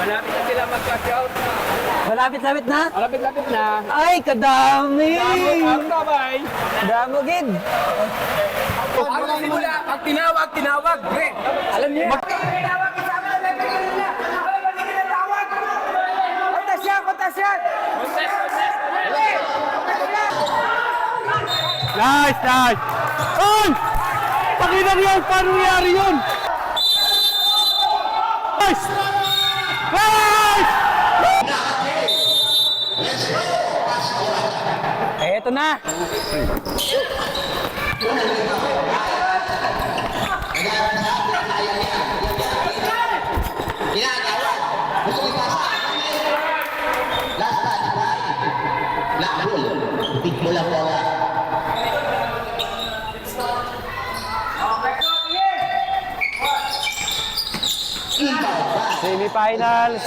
Malapit na sila mag-cash out. Malapit-lapit na? Malapit-lapit na. Ay, kadami! Ako bay. Damo, gid. Ang simula, pag tinawag. Alam niyo. Kontas. Nice! Ay! Pakinang yan! Paano nangyari yun? Nice! Eto na! Semi-finals!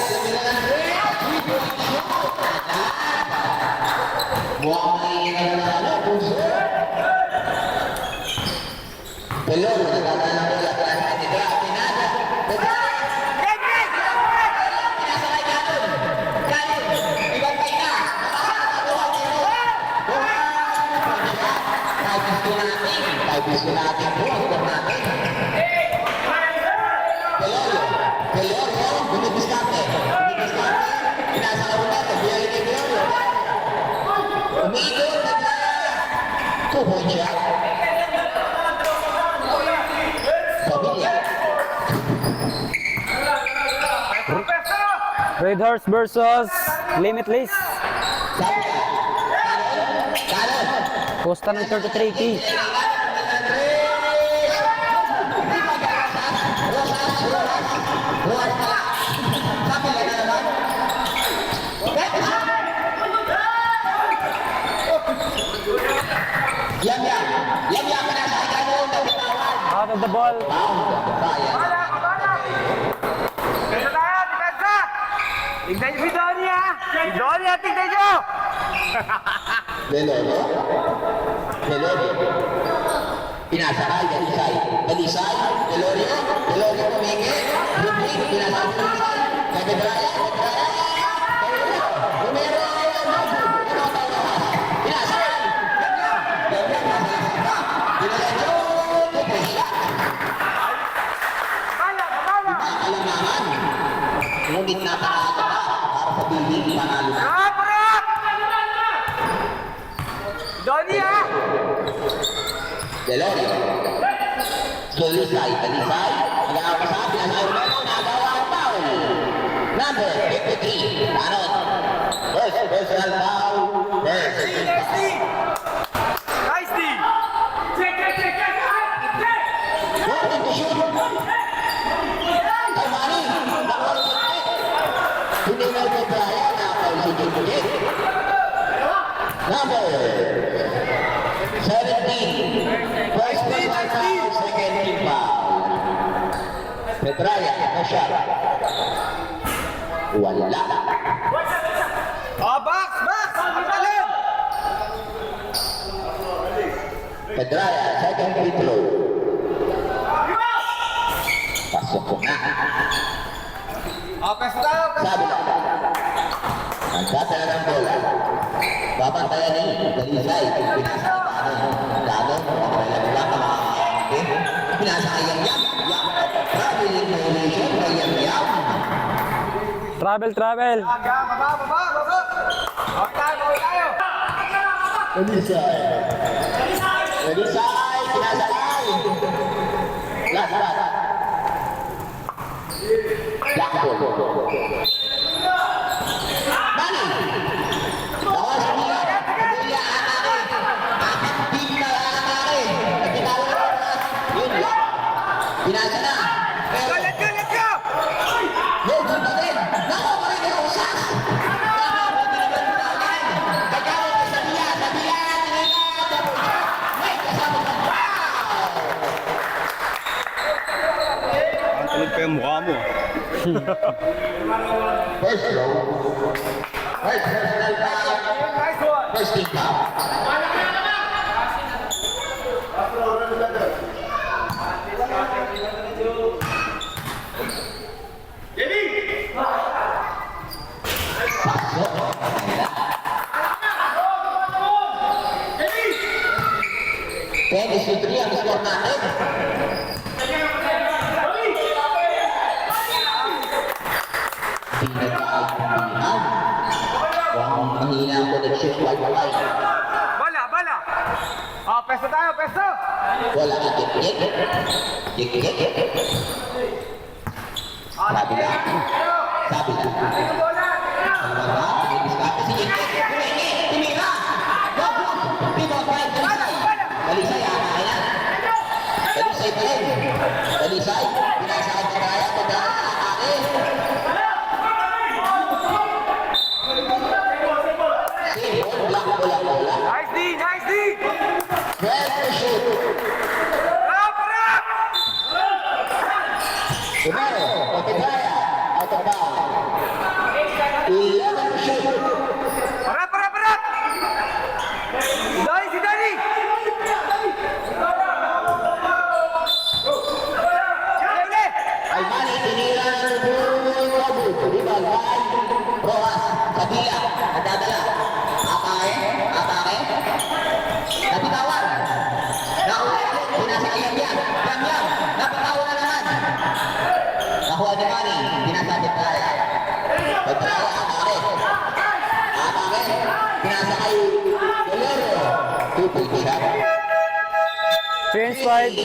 Red Horse versus Limitless. Costa ng 33K. Out of the ball. Tignan niyo si Donnie ha! Si Donnie ha, tignan niyo! Delorio. Pinasakay, Dalisay, Delorio pumingi, Rubik, pinasakay, Kabedraya, Romero, pinasakay, alangan, ngunit napakaaga para sa bilig panalo. Donnie ha! Delorio. Dalisay, nag-aapasabi ang Romero, nagawa ang foul. Number 53, Tanon. First personal foul. Nice D! Check! Going to shoot. Almani. Hindi na ito kaya na foul si Jimmy. Number 17. First personal foul, second team foul. Pedraya, no shot. Wala. Box! Ang talim! Pedraya, second free throw. Pasok ko na. Pes tayo! Sabi lang. Ang tatala ng bola. Babantayan ni Dalisay. Pinasakay ang traveling violation. Travel. Baba! Okay tayo! Dalisay, pinasakay. Last. Blackball. Mani. Bawas niya. Pagkaya anake. Akapin na anake. Pagkitawin na. Yun lang. Pinasa na. Let's go! Medyo na din. Nako, maraming yung usas. Pagkawin ka sa biya. May kasama ka. Wow! Ulit pa yung mukha mo. First row. First personal foul. Nice one! First team foul. 10-3 ang score natin. Pinagkaibihan. Mukhang mahina ang connection wifi. Bala, bala. Oh, pesto tayo, pesto. Wala ka kik-kik. Kik-kik. Sabi lang. Sabi lang. Ano ba? Pinidiskarte si kik-kik. Tumira! Go! Pivot right, Dalisay. Dalisay, kaya na. Dalisay pa rin. Dalisay. Pinasakad ka kaya. Pagdaan. Bola. Nice D, nice D. 12 to shoot. Rap, rap. Tumero, Otegaya, out of bounds. 11 to shoot. Rap, rap, rap. Dali, si Dali. Dali. Almani, tinira ng Robo. Ribal, Rojas, Kabila, nadadala. Atake. Nabitawan. Nakuha, pinasakyan yan. Yam, napatawan na naman. Nakuha ni Manny, pinasakyan kaya. Pagkaya, atake. Pinasakay, Dolero. 2-point shot. 3-5.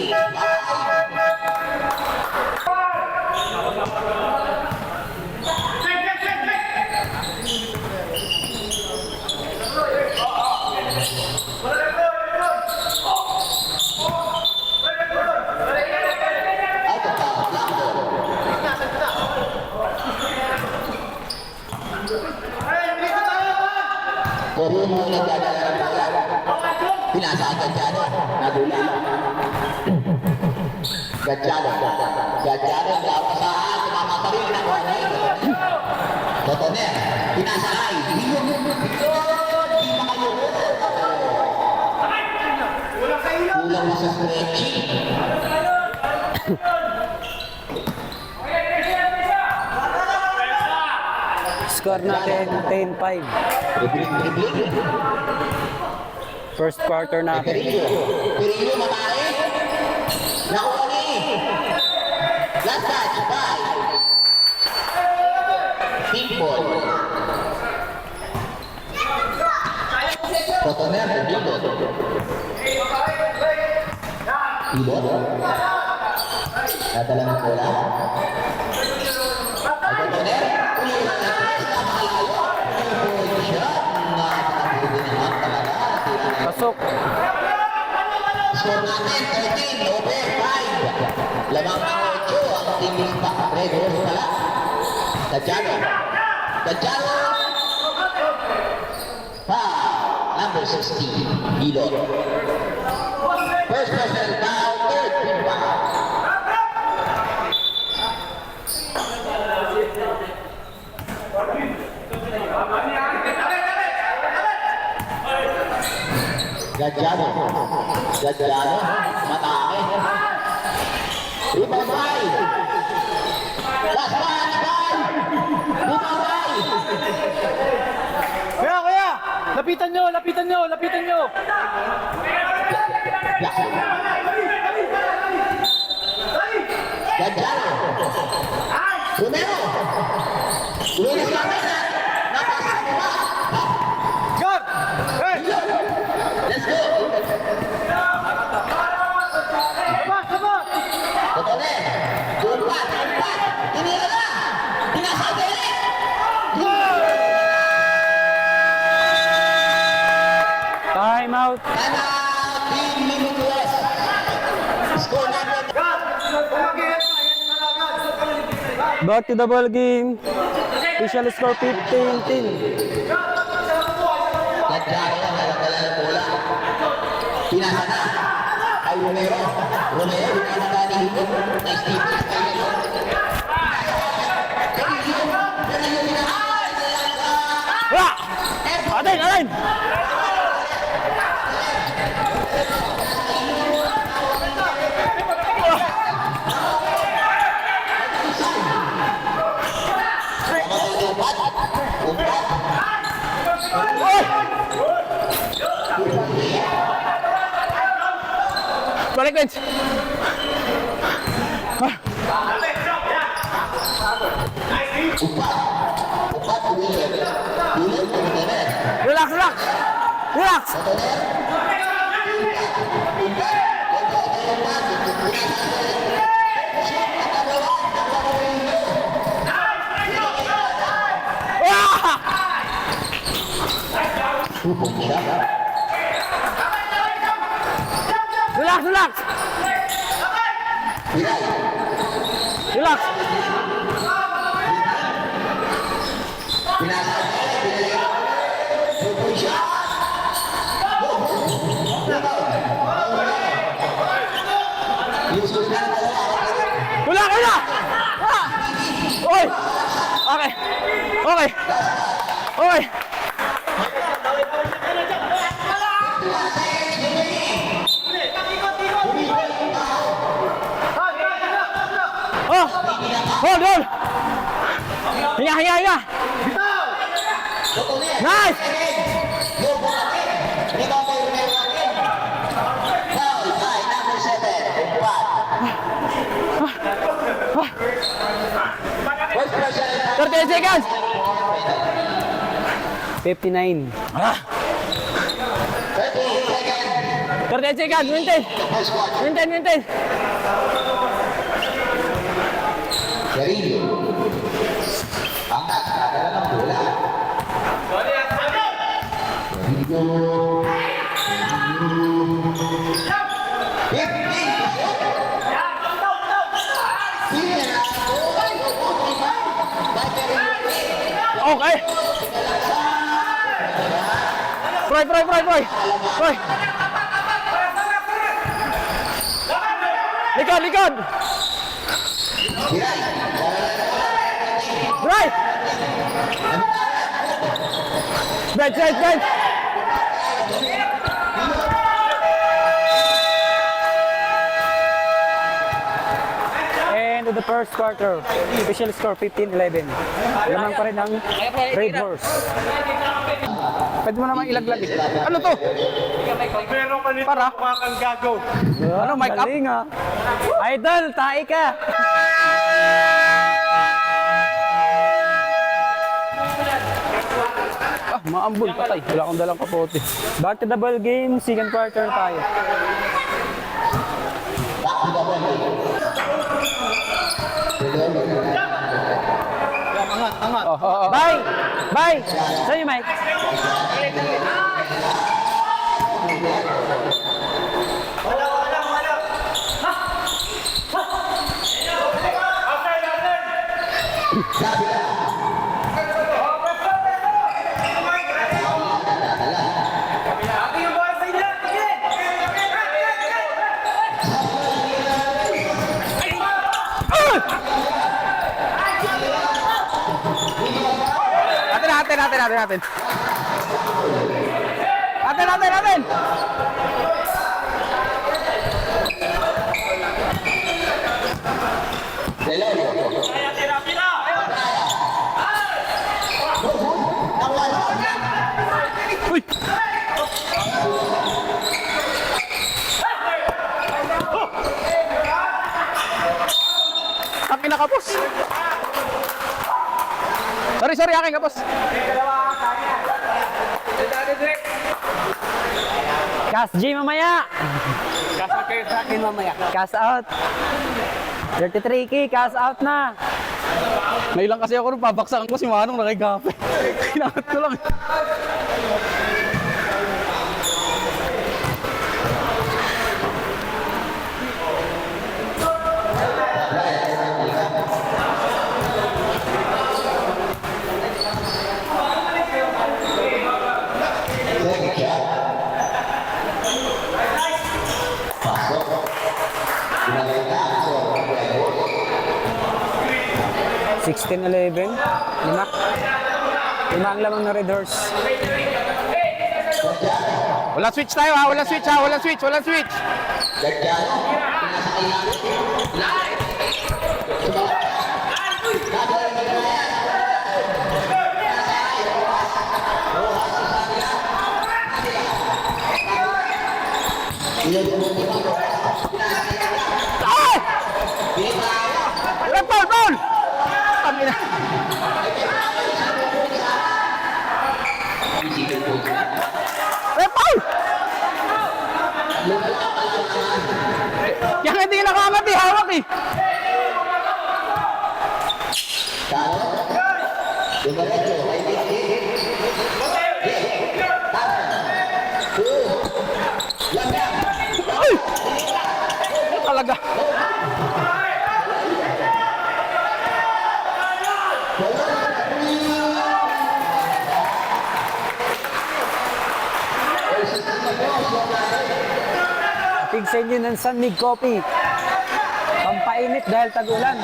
Puro mo nagdadala ng bola. Pinasakay Gadyano. Nagula. Gadyano. Napasahan. Tumama pa rin. Nakuha niya. Totoner. Pinasakay. Hindi makayuko. Kulang sa stretching. Score natin 10-5. First quarter natin. Perillo matay. Nakuha ni. Last touch. Bye. Pink ball. Totoner. Pibot. Nadala ng bola. Totoner. Pasok. Score natin 13 over 5. Lamang ang 8 ang team Red Horse pala. Gadyano. Foul. Number 60. Ilot. First personal foul. Third team foul. Gadyano, matake. Rebound right. Last one, five. Rebound right. Kuya! Lapitan nyo! Gadyano. Romero. Luis Camera. Napasa sa baba. Go. Hey. Let's go. Totoner. Tumpat. Tinira na. Pinasa Derek. Time out. Time out. 3 minutes left. Score natin. Back to the ball game. Official score 15-10. Gadyano na nagdala ng bola. Pinasa na. Ay Romero. Pinasa ni Hito. Nice deep. Alin! Balik, Vince. Upat, ulit. Ulit, ulit. Relax, relax. Relax. Ah! Relax, relax. Relax. Wala, wala! Ah! Oy! Okay. Okay. Okay. Oh! Hold, hold! Hinga, hinga, hinga! Nice! Number 30 seconds! 59. Ah! 30 seconds, maintain! Maintain, maintain! Carillo. Angkat, adalah ng bola. Okay! Fry, fry, fry, fry! Fry! Likod, likod! Right! Bench, bench, bench! End of the first quarter. Official score 15-11. Lamang pa rin ang Red Horse. Pwede mo naman ilaglag eh. Ano to? Pero ka nito, Para? mukha kang gago. Ano, mic up? Idol, tae ka! Ah, maambol, patay. Wala akong dalang kapote. Back to the ball game, second quarter tayo. Bye! Bye! Sa'yo, Mike. Natin. Uy! Akin na kapos. Sorry, akin kapos. Cast G mamaya. Cast out kayo sa akin mamaya. Cast out. 33K, cast out na. Nailang kasi ako nung pabaksakan ko si Manong nakigape. Kinangat ko lang. Pasok. 16-11. Lima ang lamang na Red Horse. Wala switch tayo ha, wala switch. Kaya nga hindi nakaangat eh, hawak eh. Kano? Dumiretso. Ay, Ay! Talaga. Tigsan nyo ng San Mig Coffee. Pampainit dahil tag-ulan.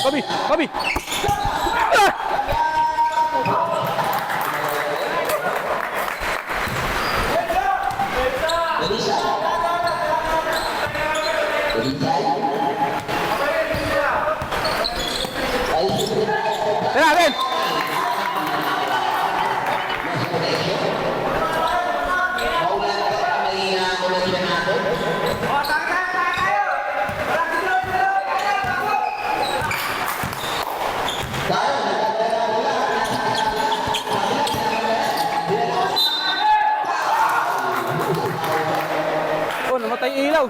Bobby! Bobby! Ah! Tara, Ben! Oh, namatay yung ilaw.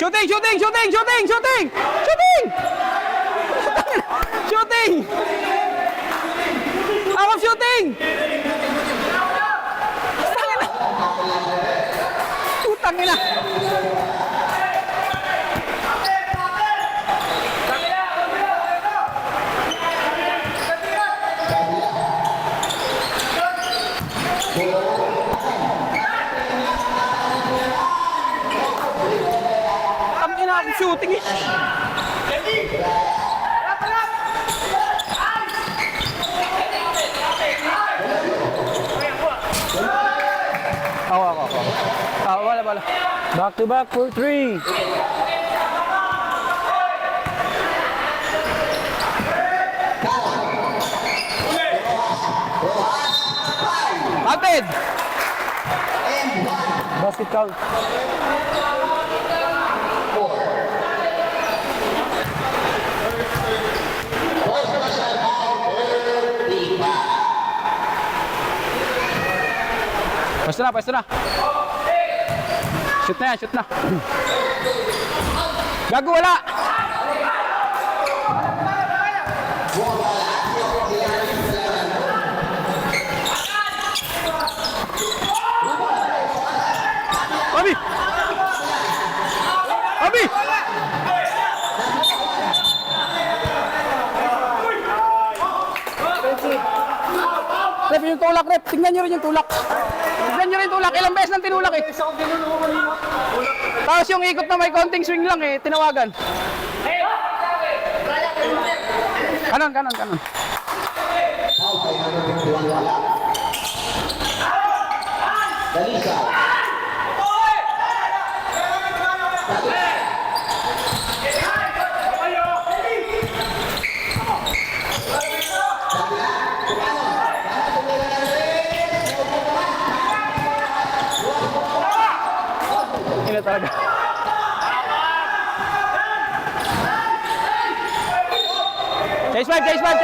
Shooting! Shooting! Shooting! Shooting! Shooting! Shooting! Shooting! Out of shooting! Putang ina! Ang ina akong shooting eh. Ako. Wala. Back to back for 3. Batted! Basket count. Pwesto na. Shoot na. Gago, wala! Bobby! Rep, yung tulak, Rep. Tingnan nyo rin yung tulak. Ilang beses nang tinulak eh. Tapos yung ikot na may konting swing lang eh, tinawagan. Kanon. Dalisa. Ina talaga. Chase 5. Change 5.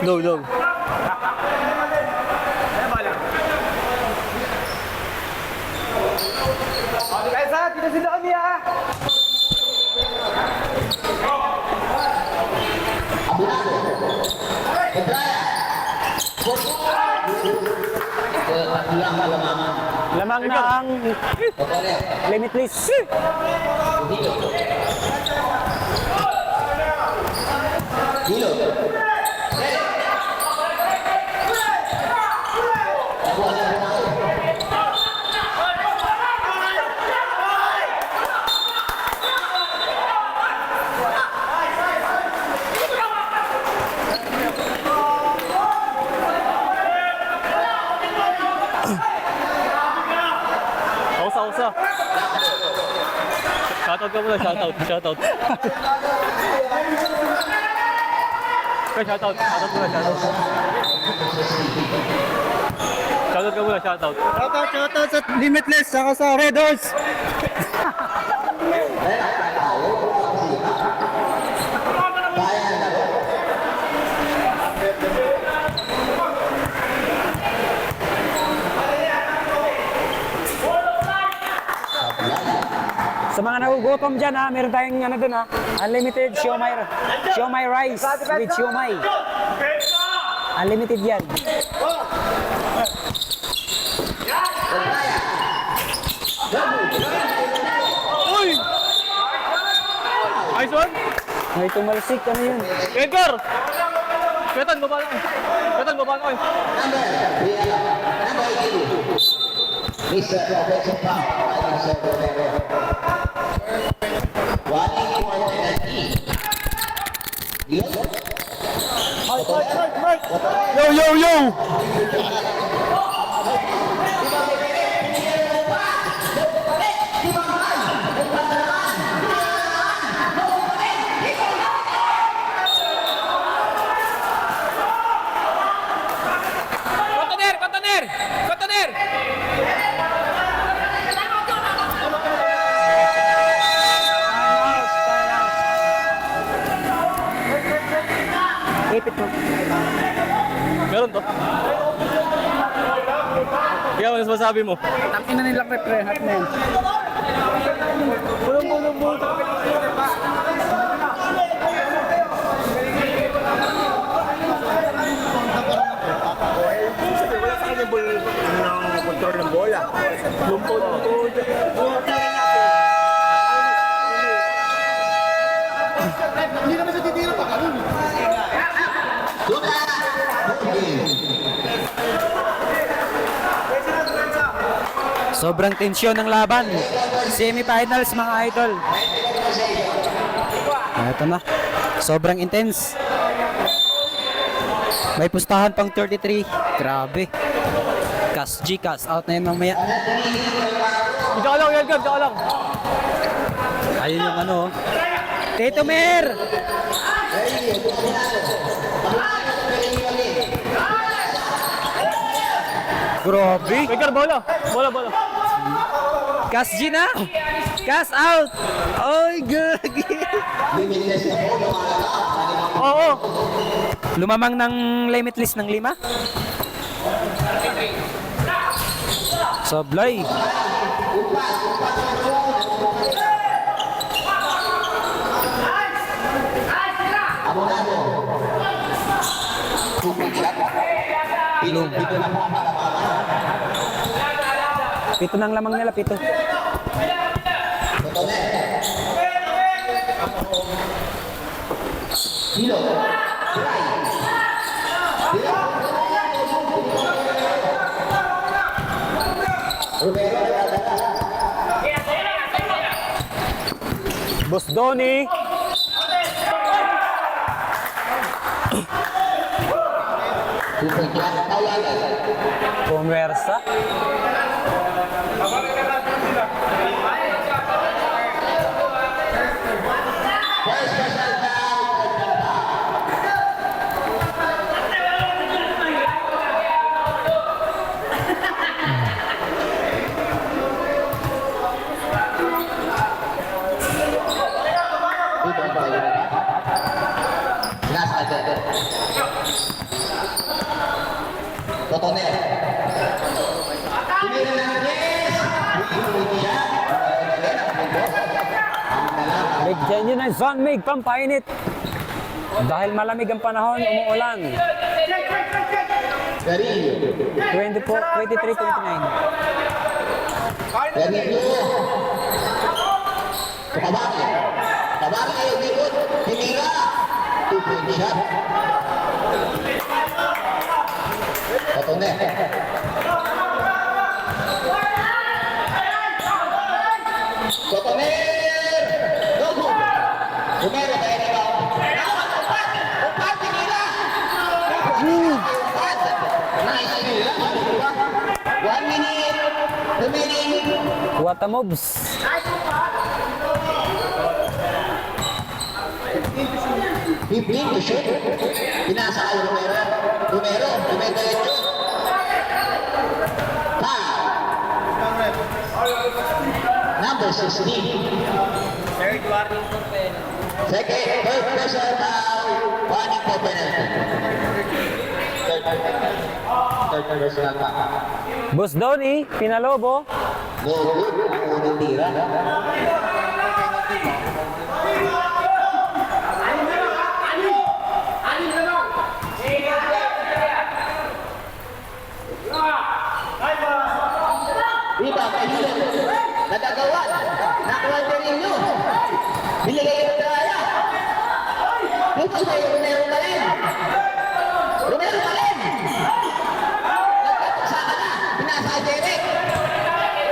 Go. Kaisa, dito si Doon niya. Lamang na ang limitless. Shoutout ka muna, shoutout. Shoutout. Shoutout muna, shoutout. Shoutout ka muna, shoutout. Shoutout sa Limitless, saka sa Red Horse. Sa mga nagugutom dyan ha, meron tayong ano dun ha, unlimited siomai rice with siomai. Unlimited yan. Uy! Nice one! May tumalsik, ano yun? Edgar! Petan, baba na kayo. Petan, baba na kayo. Number 82. Mr. Robinson Pao. Mr. Romero. 184. Yo, yo, yo! Kontainer! Ipit mo. Meron to. Kaya ano masabi mo? Tangin na nilang reprehat na yan. Bulong-bulong-bulong. Wala sa kanya ng kontrol ng bola. Lumpo-lumpo. Hindi naman siya titira pa ganun. Sobrang tensyon ng laban. Semi-finals mga idol. Ito na. Sobrang intense. May pustahan pang 33. Grabe. Cast G, cast out na yun mamaya. Ikaw lang, Edgar, ikaw lang. Ayun yung ano. Tito Mer! Grabe. Edgar, bola. Bola. Cast G na. Cast out. Oy, gagi. Oo. Lumamang ng limitless ng 5. Sablay. Pito ng lamang nila, pito. Boss Donnie. Conversa. Totoner. Bigyan nyo ng Zone Mig, pampainit. Dahil malamig ang panahon, umuulan. 23, 29. Kabari kayo likod. Hinira. 2-point shot. Totoner. Totoner. Dogo. Umero tayo na ba? Upat, hinira. Nice hinira. 1 minute remaining. What a moves. 15 to shoot. Pinasa kayo Romero. Romero, diretso. Foul. Number 16. Third warning for penalty. Third personal foul. Warning for penalty. Third personal foul. Boss Donnie, Pinalobo. No good. Ang unang tira. Iba, kahilan. Nagagawan. Nakuha ko rin nyo. Binigay yung kaya. Dito sa iyo, Romero pa rin. Romero pa rin. Nagkatasa ka na. Pinasa ka Derek.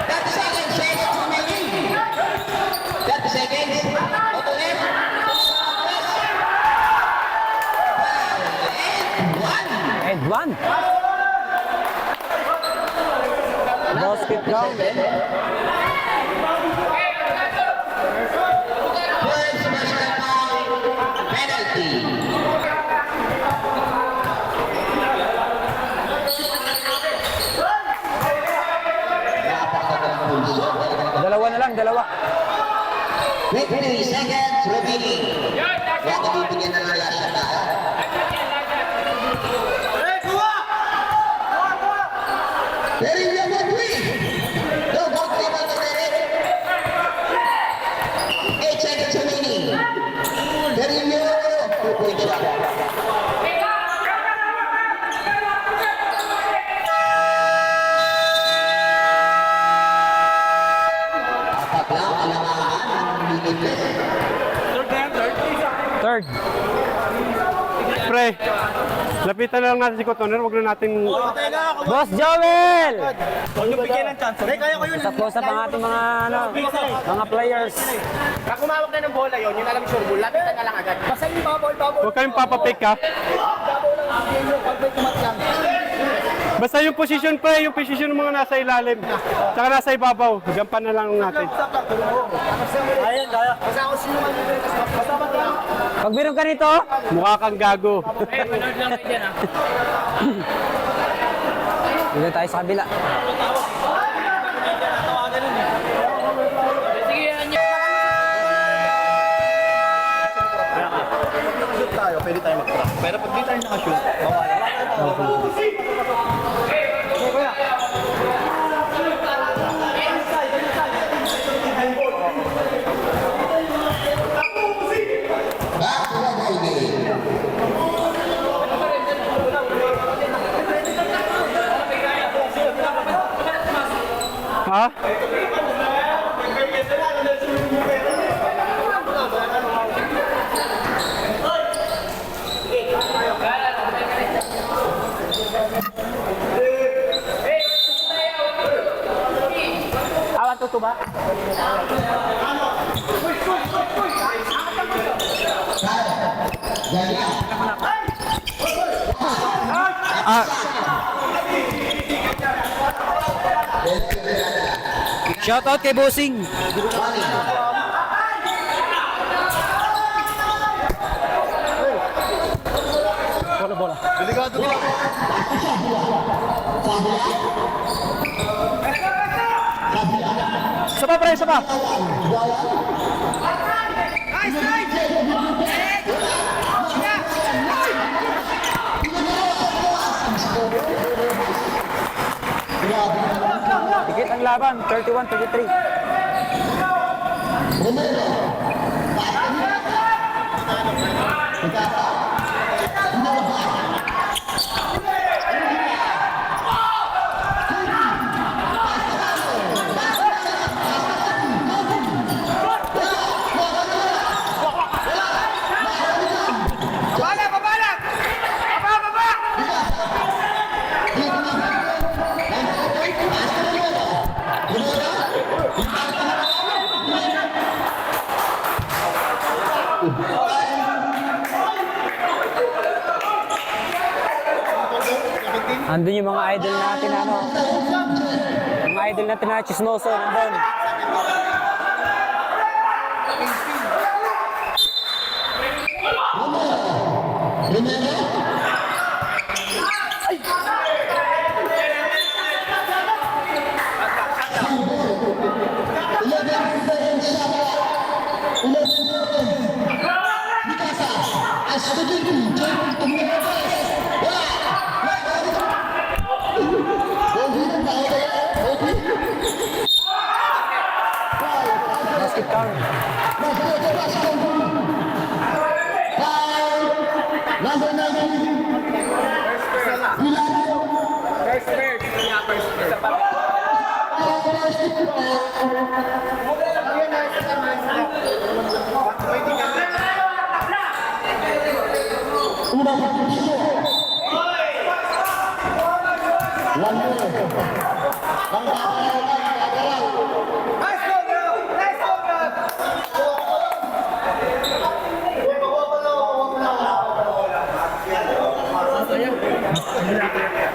30 seconds. Seconds remaining. 30 seconds. Otonet. And one. Basket count. First personal foul. Penalty. Napakagandang pulso. Dalawa na lang, dalawa. 23 seconds remaining. Kaya nabibigyan na ng last shot na. Derek, you have 3. No, go 3 by the Derek. 8 seconds remaining. Derek, you 2-point shot. Apat lang, kalangahan ng limitless. Third. Pre, lapitan na lang natin si Cotoner, wag na natin... Boss Joel! Huwag niyo bigyan ng chance. Kaya ko yun. Tapos ang ating mga mga players. Pag kumawak na ng bola yun, yun alam sure ball. Lapitan na lang agad. Basta yung bubble. Huwag kayong papapik ha. Basta yung position pre, yung position ng mga nasa ilalim. Tsaka nasa ibabaw, gampan na lang natin. Ayan, kaya. Basta ako sino man. Basta ba lang. Pag meron ka nito, Mukha kang gago. dito tayo sa kabila. Shoot tayo, pwede tayo mag-track. Pero pag di tayo nakashoot, mawala. Back to the ball game. Ha? Awan to ba? Shout out kay Bossing. Bola. Delikado ka. Isa pa pre, isa pa. Dikit ang laban, 31-33. Andun yung mga idol natin, ano? Mga idol natin na chismoso, nandun. Romero. Basket count.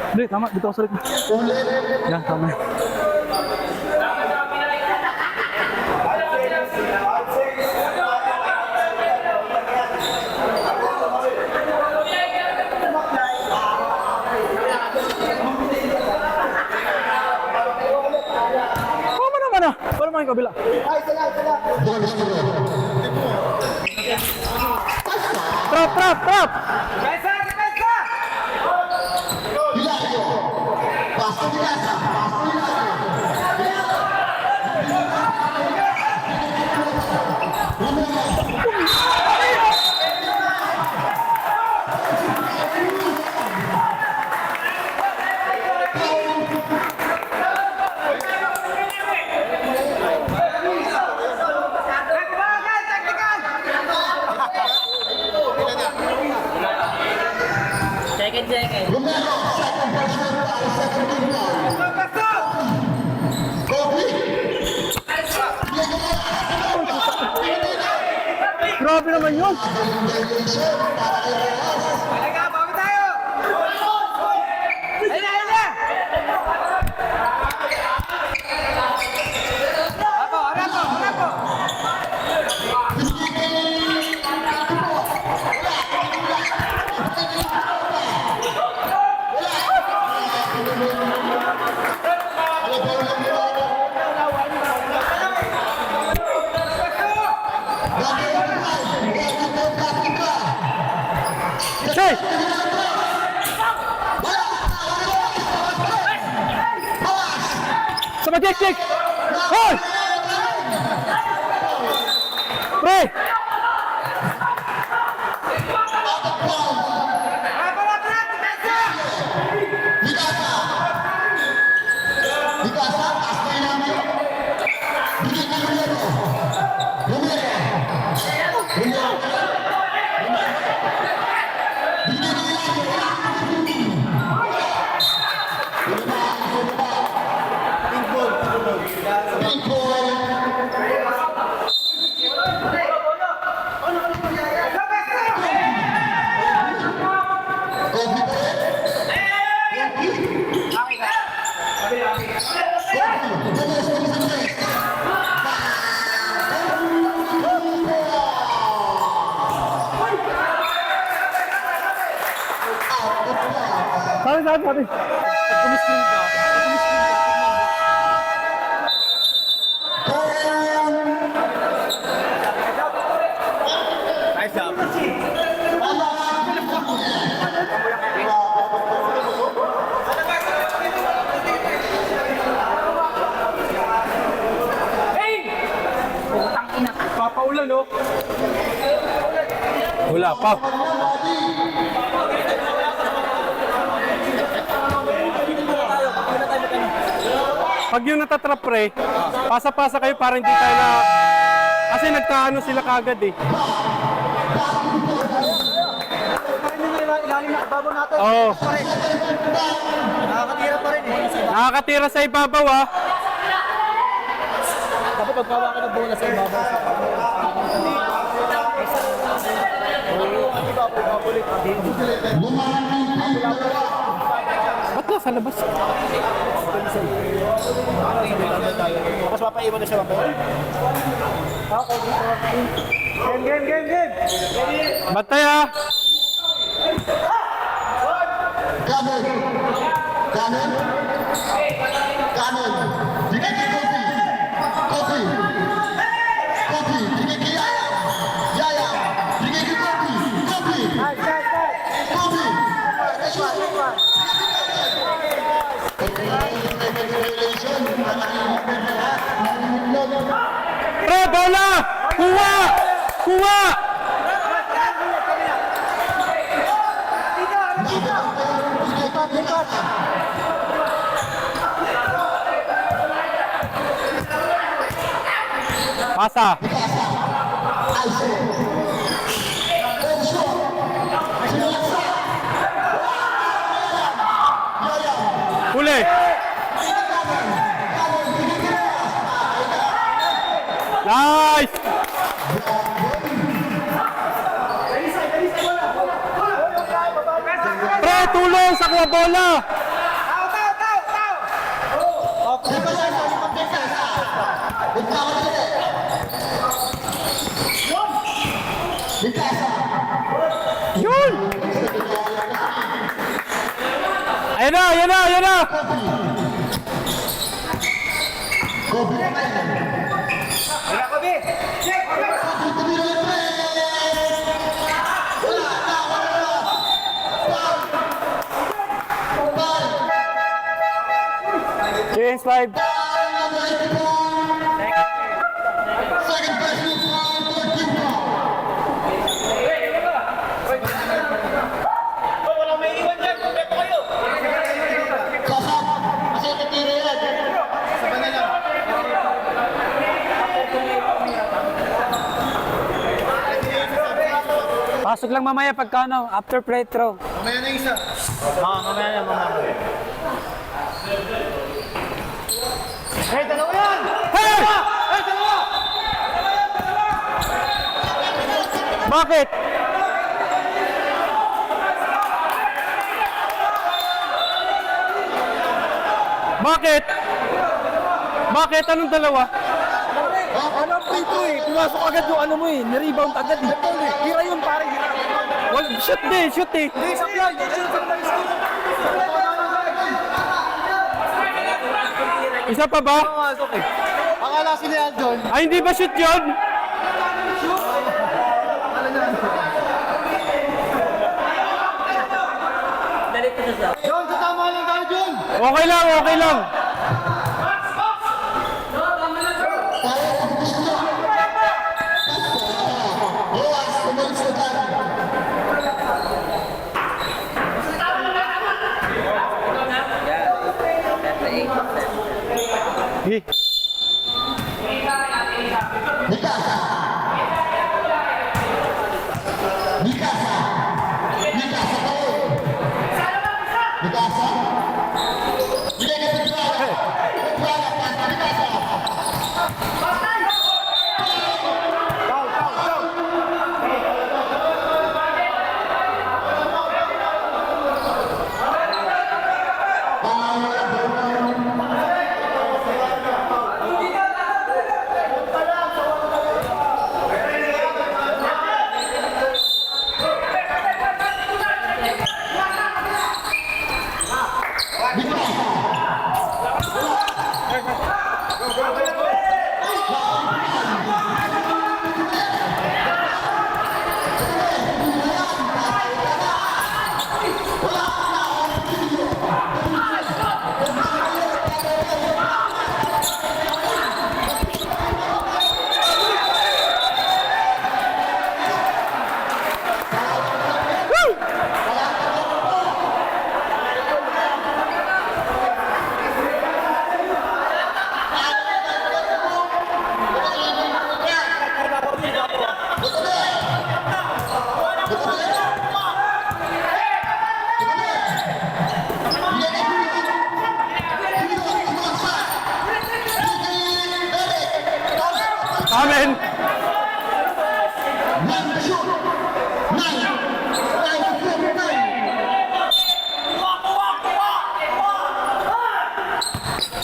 Hindi, tama. Dito ako sulit. Yan, tama. Tama naman ah. Wala naman yung kabila. Trap, trap, trap! Grabe naman yun! Hey! Sama cek! Hoy! Pre! Sabi. Kumiskin ka. Nice job. Papaulan, no? Wala pa. Pag yung natatrap pre, pasa-pasa kayo para hindi tayo na... Kasi nagtaano sila kagad eh. Ilalim na babaw natin. Oo. Nakakatira pa rin eh. Nakakatira sa ibabaw ah. Dapat pagkawa ka ng bola sa ibabaw. Ba't nasa labas? Tapos papaiwan na siya mamaya. Game! Batay ah! Ganon. Ganon. Ganon. Bigay kay Kobe. Kobe. Bigay kay Yaya. Yaya. Bigay kay Kobe. Kobe. Kobe. Pre, bola! Kuha! Kuha! Pasa. Huli. Nice! Pre, tulong sa kuha bola! Yun! Ayan na, ayan na, ayan na! James 5. Pasok lang mamaya pagka ano, after play throw. Mamaya na isa. Mamaya na. Hey, dalawa yan! Hey! Hey, dalawa! Bakit? Bakit? Bakit? Anong dalawa? Ano ang play to eh? Pumasok agad yung ano mo eh. Nirebound agad eh. Hira yun pare, hira. Shoot eh, shoot eh. Hindi, sablay. Isa pa ba? Akala si Leal doon. Ay, hindi ba shoot yun? John, tatama lang tayo, John! Okay lang, okay lang. Eh, amen.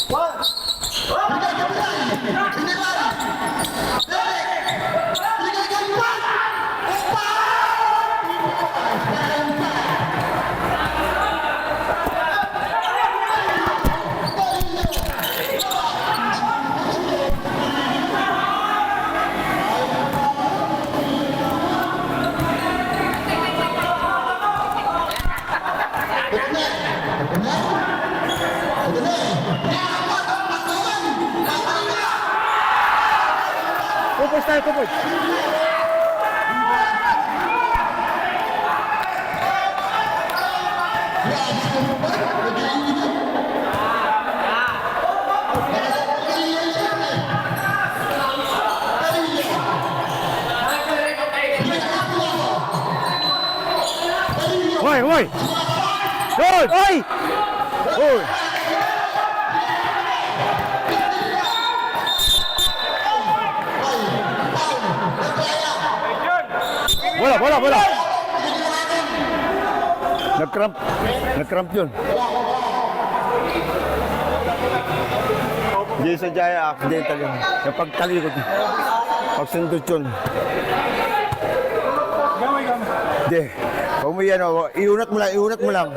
One. Kupos tayo, kupos. Hoy, hoy! Hoy! Hoy! Hoy! Wala! Nag-cramp yun. Hindi sa Jaya, accidental yun. Yung pagtalikod, pagsundot yun. Hindi. Huwag mo yan, iunat mo lang.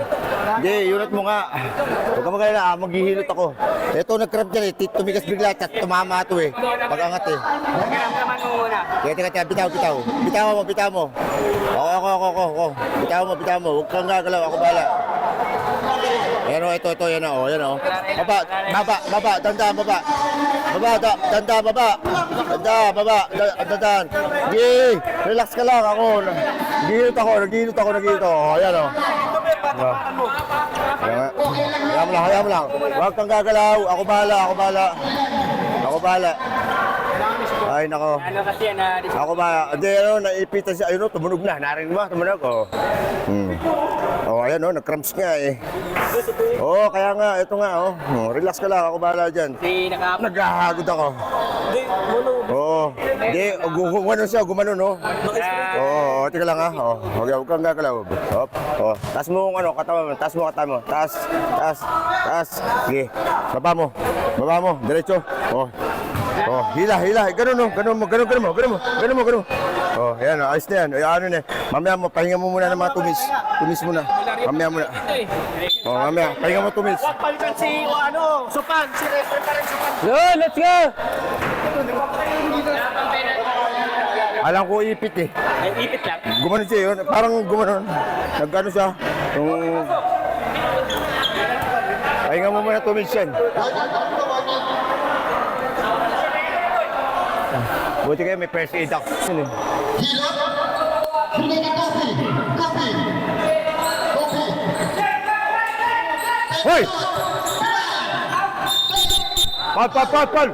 Hindi, iunat mo nga. Huwag ka magalala, maghihilot ako. Ito, nag-cramp dyan eh. Tumigas bigla, at tumama ito eh. Pag-angat eh. Teka, bitaw mo. Ako. Bitaw mo. Huwag kang gagalaw, ako bala. Yan o, ito, yan o. Baba, dandan. Sige, relax ka lang ako. Nagihilot ako. Ayan o. Hayaan mo lang. Huwag kang gagalaw, ako bala. Ay, nako. Ano kasi yan na... Ako ba? Hindi, naipitan siya. Ayun, tumunog na. Narinig mo, tumunog. Ayan, nag-cramps nga eh. Kaya nga, ito nga, relax ka lang, ako bahala dyan. Naghahagod ako. Hindi, gumanon, tika lang ha. Huwag kang gagalaw. Taas mo katawan mo. Taas. Sige, baba mo, diretso. Hila. Ganun mo. Yan, ayos na yan. Ano na. Mamaya mo, pahinga mo muna ng mga tumis. Tumis muna. Mamaya muna. Pahinga mo tumis. Palitan si, Supan. Si referee pa rin Supan. Let's go! Alam ko ipit eh. Ipit lang. Gumanon siya yun. Parang gumanon. Nag-ano siya. Pahinga mo muna tumis yan. Buti kayo may first aid ako. Hoy! Pal!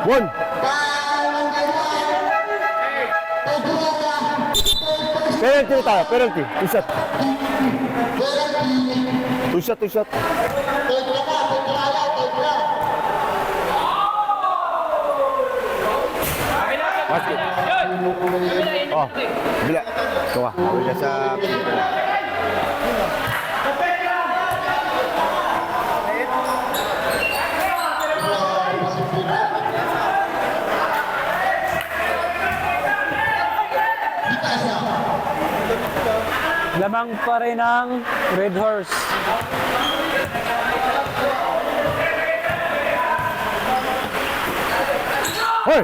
One! Penalty. Two shot. Basket. Bila. Ito ka. Bila sa... Lamang pa rin ang Red Horse. Hoy!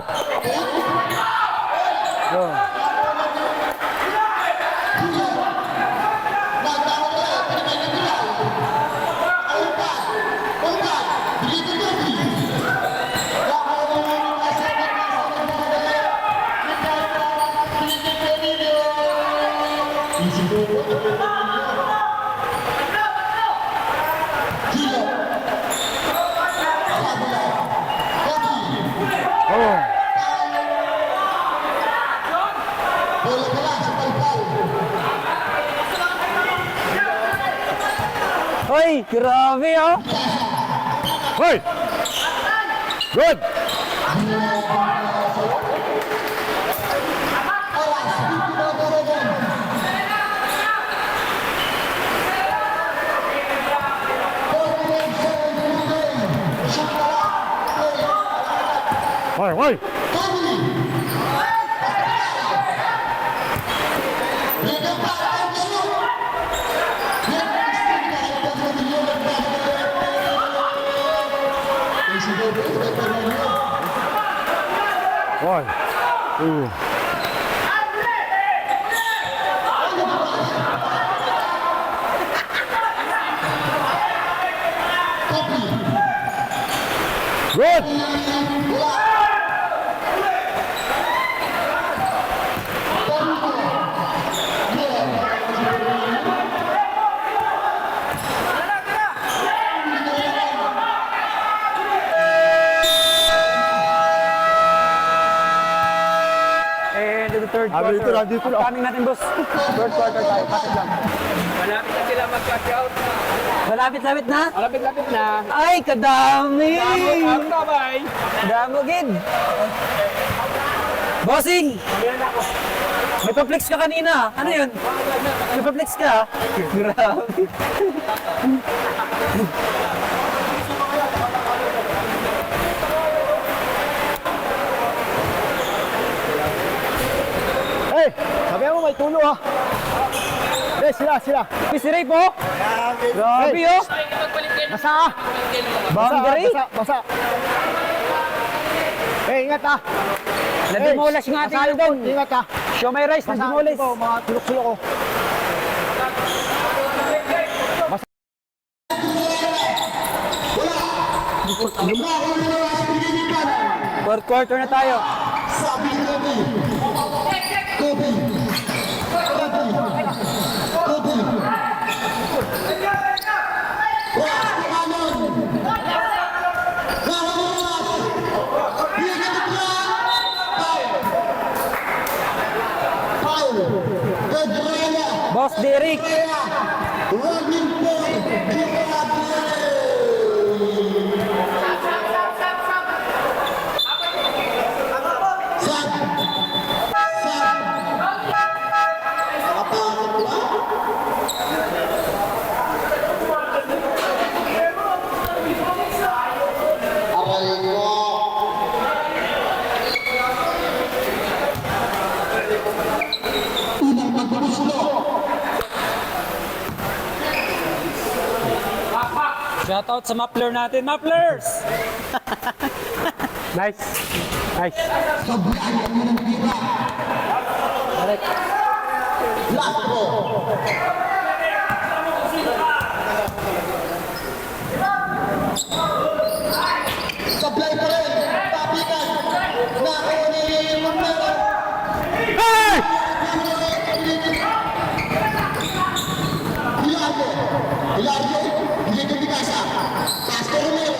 Hoy, grabe oh! Hoy! Good! Hoy! One, two. Good! And in the third Ah, quarter. dito lang. Upcoming natin, boss. Third quarter tayo. Kapit lang. Malapit na sila mag-cash out. Malapit-lapit na? Malapit-lapit na. Ay, kadami! Ang tabay. Damo, gid. Bossing! May pa-flex ka kanina. Ano yun? May pa-flex ka? Grabe. Hey, sabi mo may tulo ha. Eh, sila. Si Ray po? Grabe, oh. Basa ah. Boundary. Basa. Eh, ingat ah. Nadimulas nga ating ano doon. Ingat ah. Show my rice, nadimulas. Mga tulok-tulok ko. Fourth quarter na tayo. Boss Derek. Shoutout sa Mapler natin. Maplers! Nice. Supply pa rin, tapikan, na kunin yung meron. Hey! Hilario, hindi ka bigasa. Pastor Romero.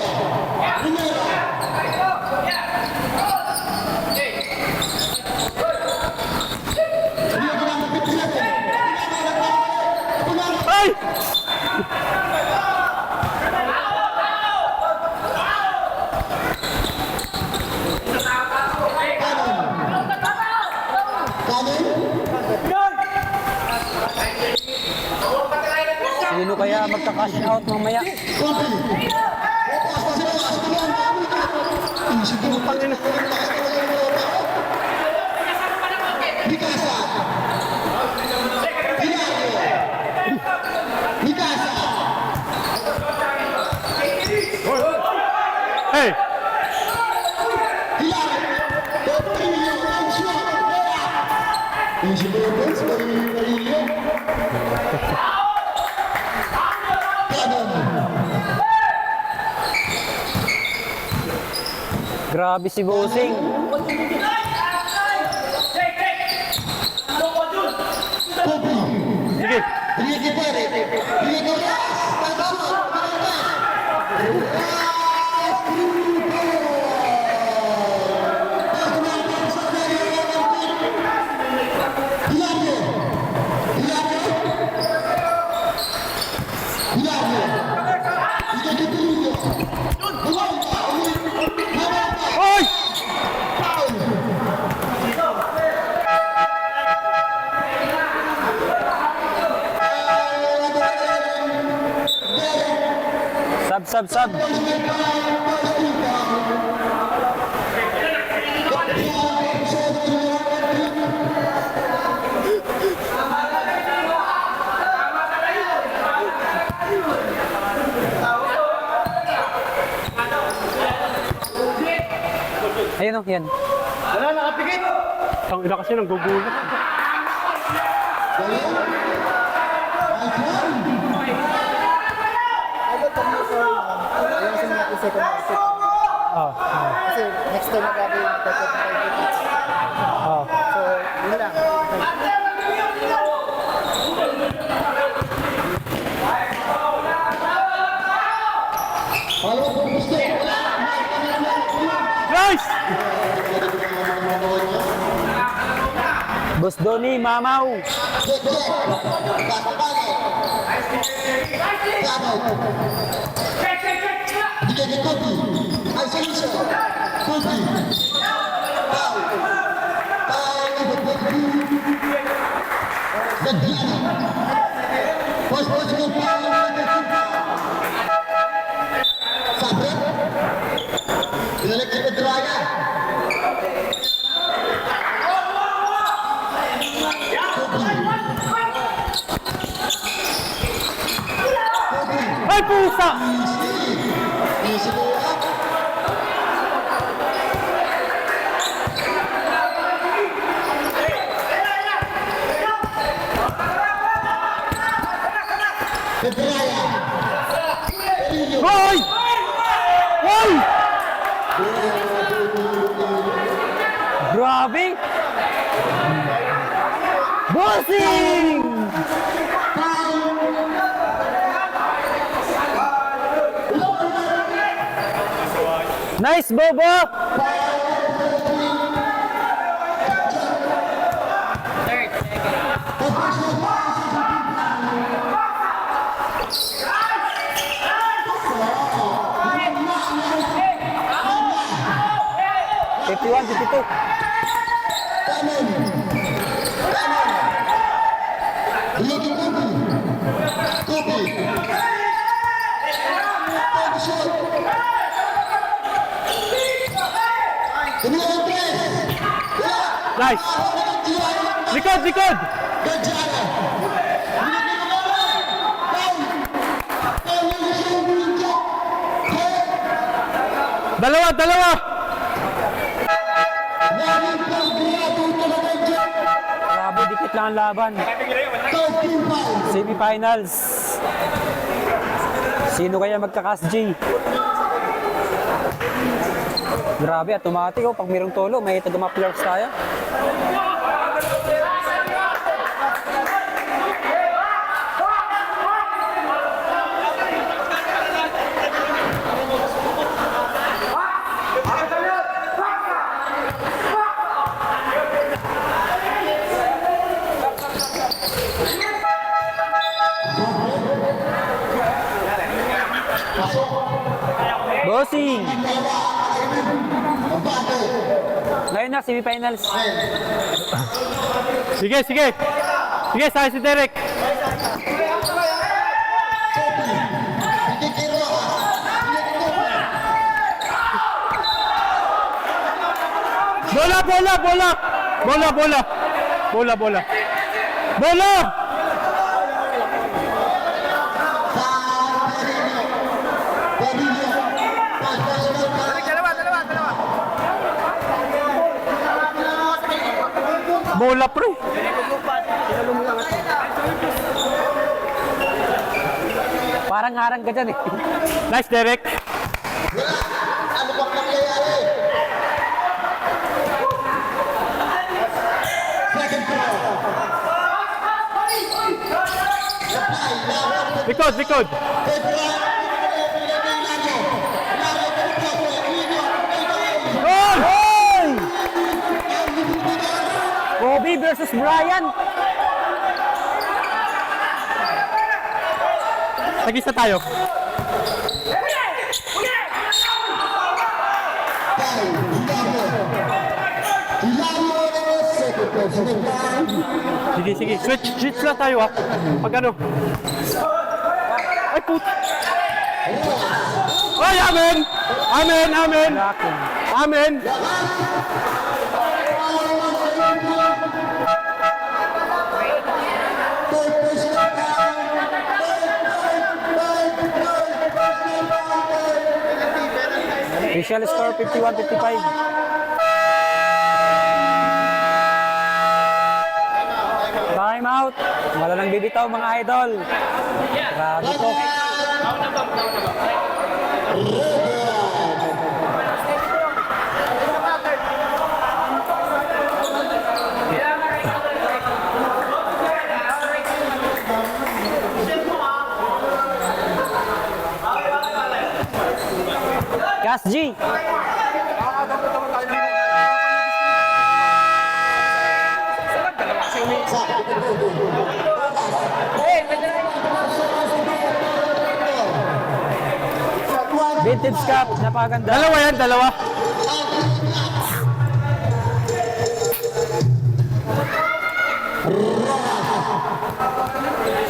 Hey! Sino kaya magka-cash out mamaya? Bigasa. Bigasa. Hey! Grabe si Bossing. Sige. Hoy! Sub. Ayun o, yan. Wala, nakapikit. Ang ina kasi nang gugulat. Ito magagawa yung Oh. So, yun lang. Guys! Boss Donnie, Mamaw. Ay, pusa! Hoy! Hoy! Grabe! Bossing! Nice, Bobo! Fifty-one, 52. Nice! Likod, likod! Dalawa, dalawa! Grabe, dikit lang ang laban. Semifinals. Sino kaya magkakas, G? Grabe, automatic oh. Pag mayroong tolo, may taga-maplers tayo. Bossing! Ngayon na, semifinals. Sige, sige! Sige, sa'yo si Derek! Bola, bola, bola! Bola, bola! Bola, bola! Bola! Bola, pre! Parang harang ka dyan eh. Nice, Derek! Likod, likod! Goal! Hoy! Kobe versus Brian. Tag-isa tayo. Sige, sige. Switch lang tayo ah. Pag ano. Ay, put. Ay, amen! Amen, amen! Amen! Official score 51-55. Time out. Wala nang bibitaw mga idol. Grabe po. Gas G. Vintage Cup, napakaganda. Dalawa yan, dalawa.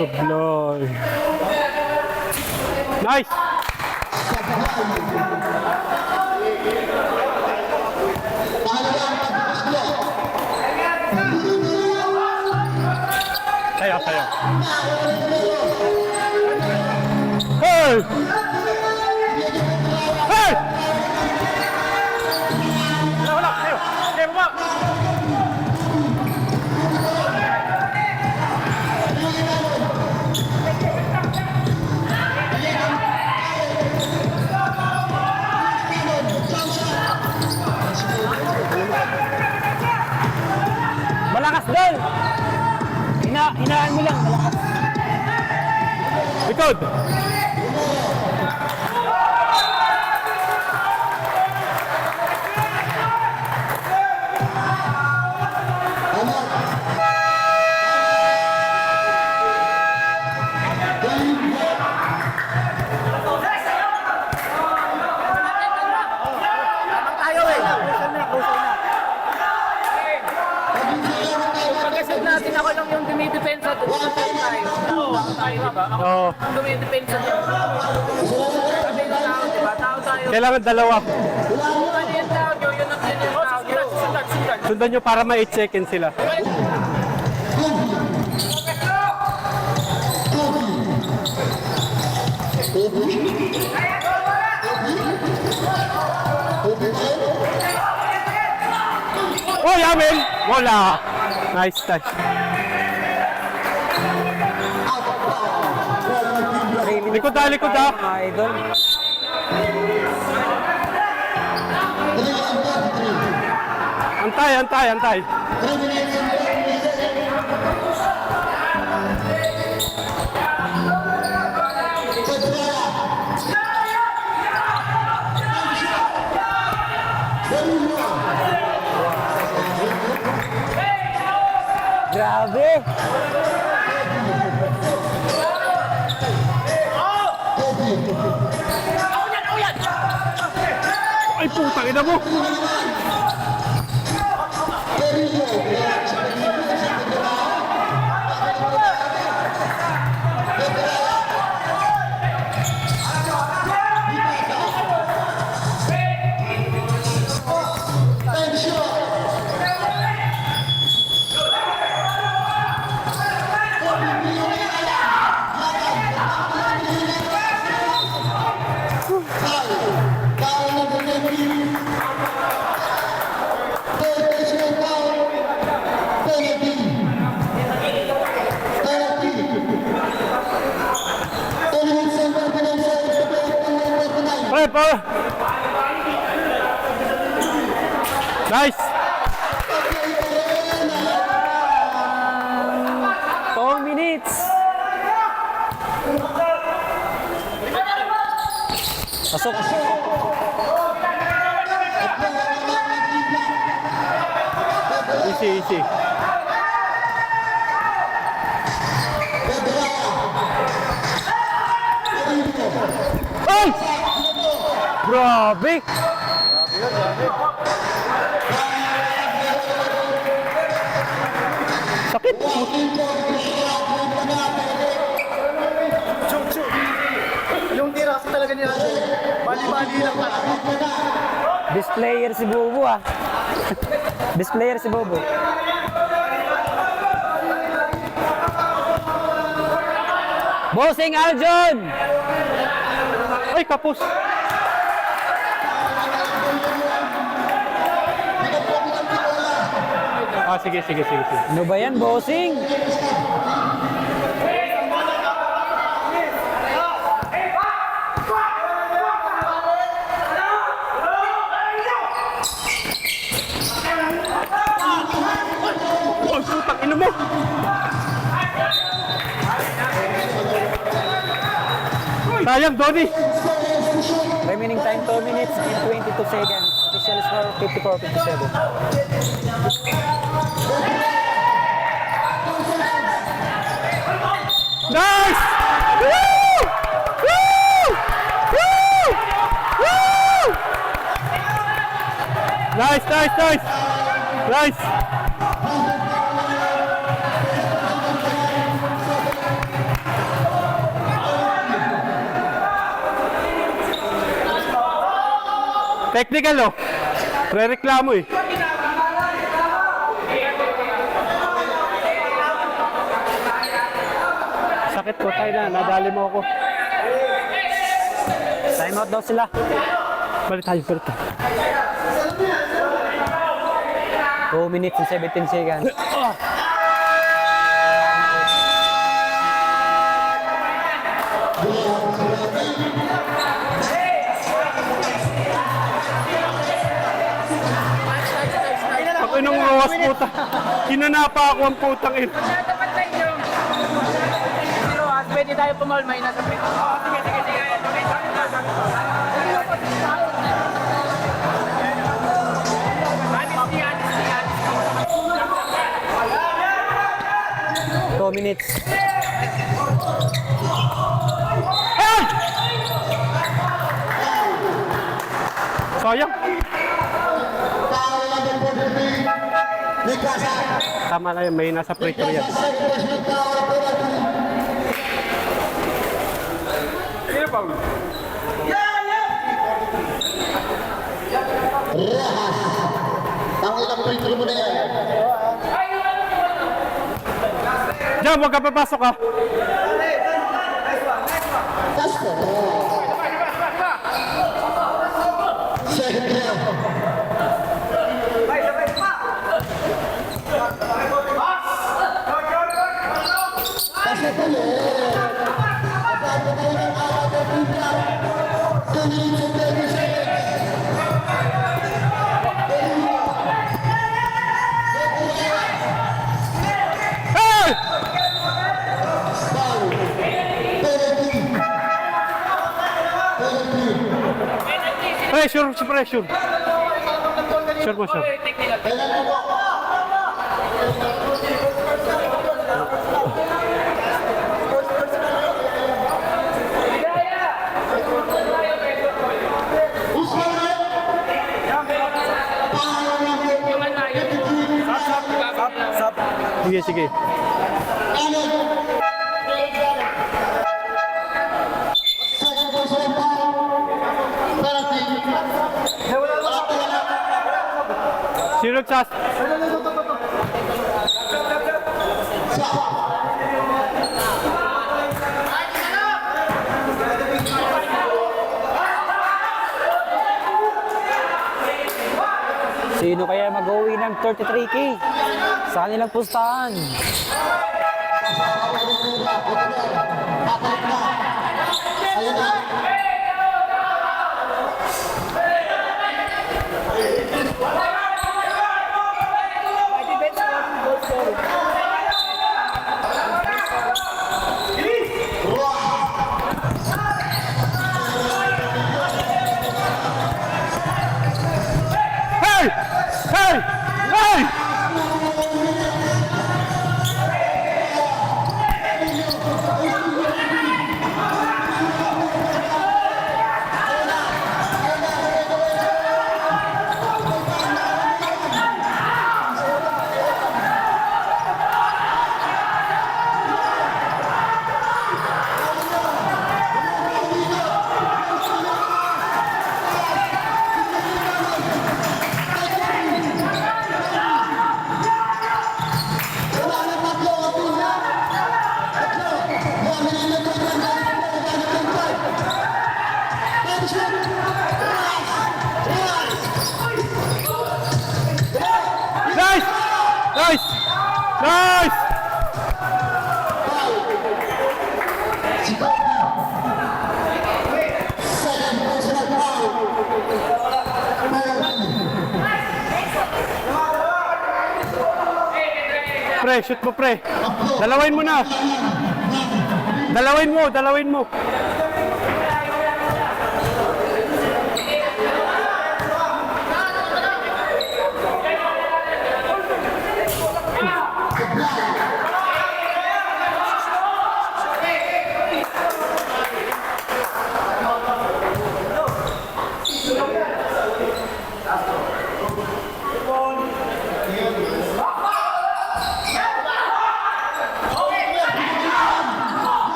Sublay. Nice! Sayo, sayo. Hey! Hey! Wala, sayo. Okay, baba. Malakas doon. Hinaan mo lang, malakas. Likod! Pagkasad natin ako lang yung dumidepensa doon tayo. Tayo ba? Ako Oo. yung dumidepensa doon. Sabi na tao, diba? Tao tayo. Kailangan dalawa. Ano yung tao nyo? Yun ang yun yung tao nyo. Sundan. Sundan nyo para ma-8 seconds sila. Oh, yamin! Wala! Nice touch. Likod na, likod na. Mga idol. Antay, antay, antay. Grabe. Ay, putang ina mo! Ay, pa! Nice! 4 minutes. Pasok. Easy, easy. Ay! Grabe. Sakit! Yung tira kasi talaga nila, bali-bali lang talaga. Best player si Bobo ah. Best player si Bobo. Bossing Aljon! Ay, kapos! Ah, sige, sige, sige, sige. Ano ba yan, bossing? Ay, putang ina mo! Sayang, Donnie! 5 Remaining time 2 minutes and 22 seconds. Official score 54-57. Nice! Woo! Woo! Woo! Woo! Nice, nice, nice! Nice! Technical oh. Re-reklamo eh. Sakit ko tayo na, nadali mo ako. Time out daw sila. Balik tayo, balik tayo. 2 minutes and 17 seconds. Ako nung rawas puta. Kinanapa ako ang putang ina. Dapat tayo nyo. Pero pwede tayo pumalmay na sa pwede. Sige, sige, sige. Two minutes. Sayang. Tama na yun, may nasa prito yan. Pangilang free mo na yan. Diyan, huwag ka papasok ha. Castro. Second round. Castro tuloy. Abado tayo ng awat at bigla. 2 minutes and 30 seconds. Hey! Foul. Penalty. Pressure, pressure. Sure mo, sure. Sige, sige. Sino nagsas? Sino kaya mag-uwi ng 33K sa kanilang pustahan? Hey! Hey! Hey! Nice! Nice! Nice! Pre, shoot mo pre. Dalawin mo na. Dalawin mo.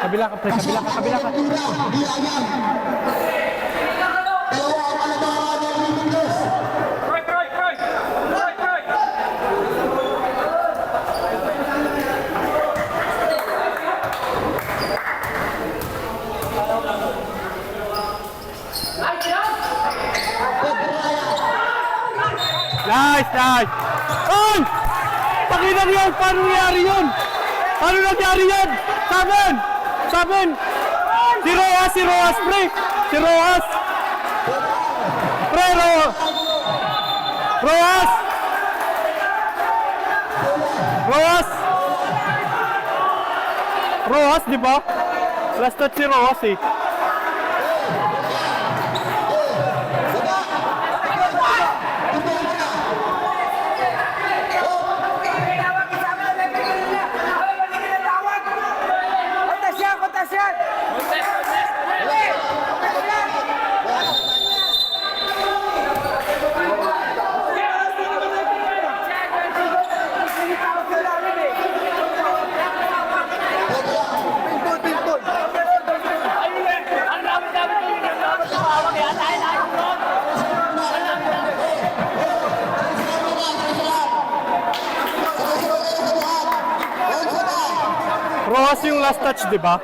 Kabila ka, pre. Kabila ka, kabila ka. Nice, nice. Ay! Pakinang yun! Paano nangyari yun? Paano nangyari yun? Saben! Saben! Si Rojas, pre! Si Rojas! Pre, Rojas! Rojas! Rojas, di ba? Last touch si Rojas eh. Rojas yung last touch, di ba?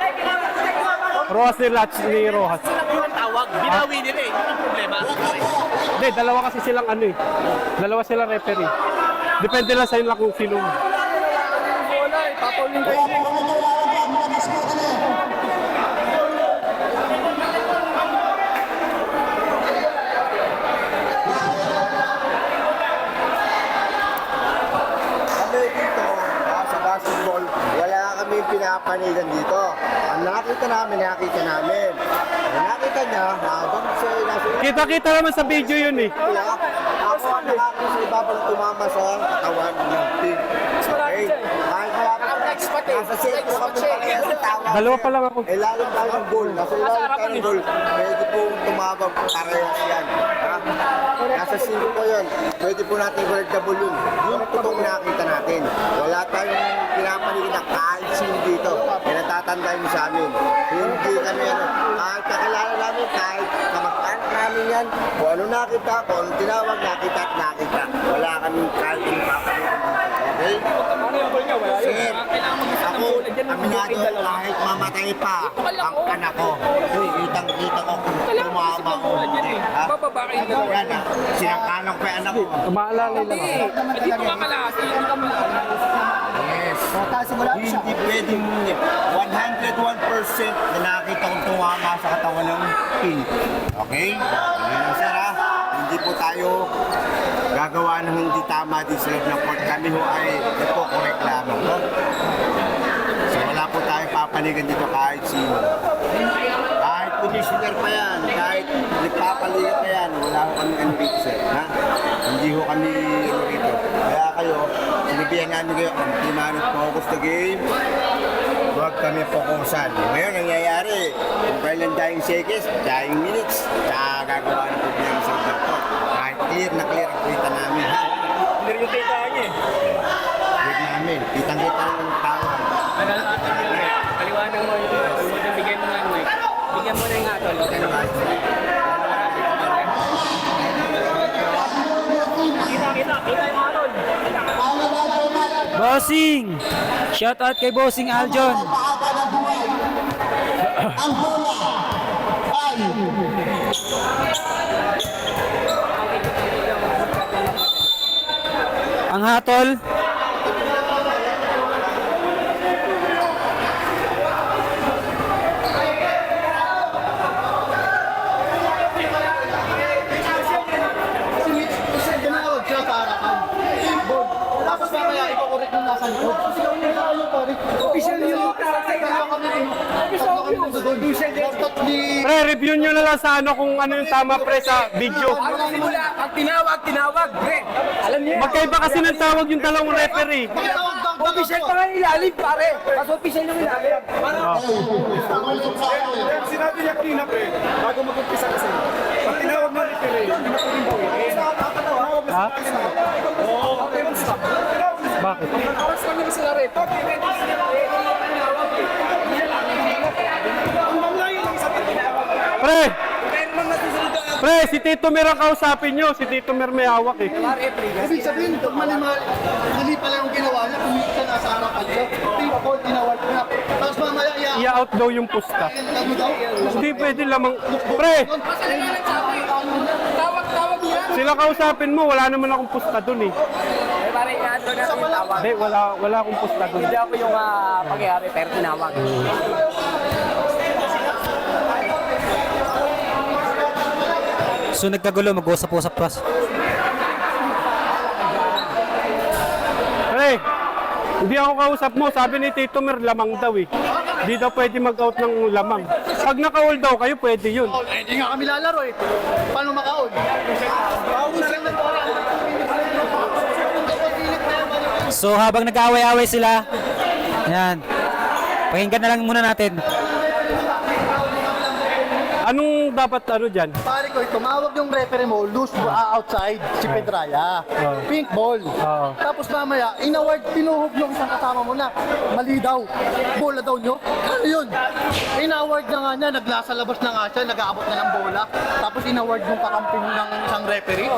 Rojas ni Rojas. Ang tawag, binawi nila eh. Yun ang problema. Hindi, dalawa kasi silang ano eh. Dalawa silang referee. Depende lang sa'yo lang kung sino. Kami dito, sa basketball, wala kami pinapanigan dito. Ang nakita namin. Ang nakita niya, habang siya nasa Kita-kita naman sa video yun eh. ako ang nakakita sa ibabang tumama sa katawan ng team. Okay? Kahit malapit nasa safety kami parehas sa tawag. Dalawa pa lang ako. Eh, lalang tayo ng goal. Nasa ilalim tayo ng goal. Pwede pong tumabag parehas yan. Ha? Nasa 5 po yun. Pwede po natin correct the ball yun. Yun ang totoong nakita natin. Wala tayong pinapanigin na kahit sino dito. May natatandaan mo sa amin. Hindi kami kahit kakilala namin, kahit kamag-anak namin yan. Kung ano nakita, kung ano tinawag, nakita at nakita. Wala kami kahit pinapanigin. Okay? Sir, ako, aminado, kahit mamatay pa ang anak ko. Kitang-kita ko kung tumama ko. Yan ah, sinangkalang pa yung anak ko. Maalala lang ako. Hindi ko makalasi. Yes. Hindi pwedeng 101% na nakita kong tumama sa katawan ng pin. Okay? Ngayon sir ha, hindi po tayo gagawa ng hindi tama din sa loob ng court. Kami ho ay nagpo-correct lamang. No? So wala po tayo papaligan dito kahit sino. Kahit commissioner pa yan, kahit nagpapaligan pa yan, wala ho kami ano rito sir. Ha? Hindi ho kami ano rito. Kaya kayo, sinabihan namin kayo, ang timanot focus the game. Huwag kami fokusan. Ngayon, nangyayari, kung kailan dying seconds, dying minutes, tsaka gagawa ng problema sa court. Kahit clear na clear ang kita namin. Ha? Clear yung kita niya eh. Clear namin. Kitang-kita ng tao. Paliwanag mo yung bigyan mo nga mo eh. Bigyan mo na yung atol. Kita yung atol. Bossing! Shout out kay Bossing Aljon. Ang bola ay Ang hatol. Tinawag siya para kang board. Tapos mamaya iko-correct mo nasa likod. Kasi kami na tayo pare. Official yun. Kaya kami rin. Pre, review nyo na lang sa ano kung ano yung tama pre sa video. Ang tinawag, pre. Alam niyo. Magkaiba kasi ng tawag yung dalawang referee. Official pa nga yung ilalim, pare. Mas official yung ilalim. Sinabi niya kanina pre, bago mag-umpisa kasi. Pag tinawag mo referee, hindi na pwedeng bawin. Ha? Bakit? Oras lang yung sila rin. Pre! Pre, si Tito Mer ang kausapin nyo. Si Tito Mer may hawak eh. Ibig sabihin, mali pala yung ginawa niya, kumita na sa harapan niya. Pink ball, inaward niya. Tapos mamaya, I-out daw yung pusta. ano daw? Hindi pwede lamang. Pre! Sila kausapin mo, wala naman akong pusta dun eh. Eh, pare, ano natin tawag. Hindi, wala akong pusta dun. Hindi ako yung pangyayari, pero tinawag. So nagkagulo, mag-usap-usap pa. Pre! Hindi ako kausap mo, sabi ni Tito Mer, lamang daw eh. Hindi daw pwede mag-out ng lamang. Pag naka-all daw kayo, pwede yun. Eh, di nga kami lalaro eh. Paano makaon? So habang nag-aaway-aaway sila, yan. Pakinggan na lang muna natin. Anong dapat dyan? Pare ko, tumawag yung referee mo, loose outside, si Pedraya. Pink ball. Tapos mamaya, inaward, pinuhog yung isang kasama mo na mali daw. Bola daw nyo. Ano yun? Inaward na nga niya, naglasa labas na nga siya, nag-aabot na ng bola. Tapos inaward yung kakamping ng isang referee.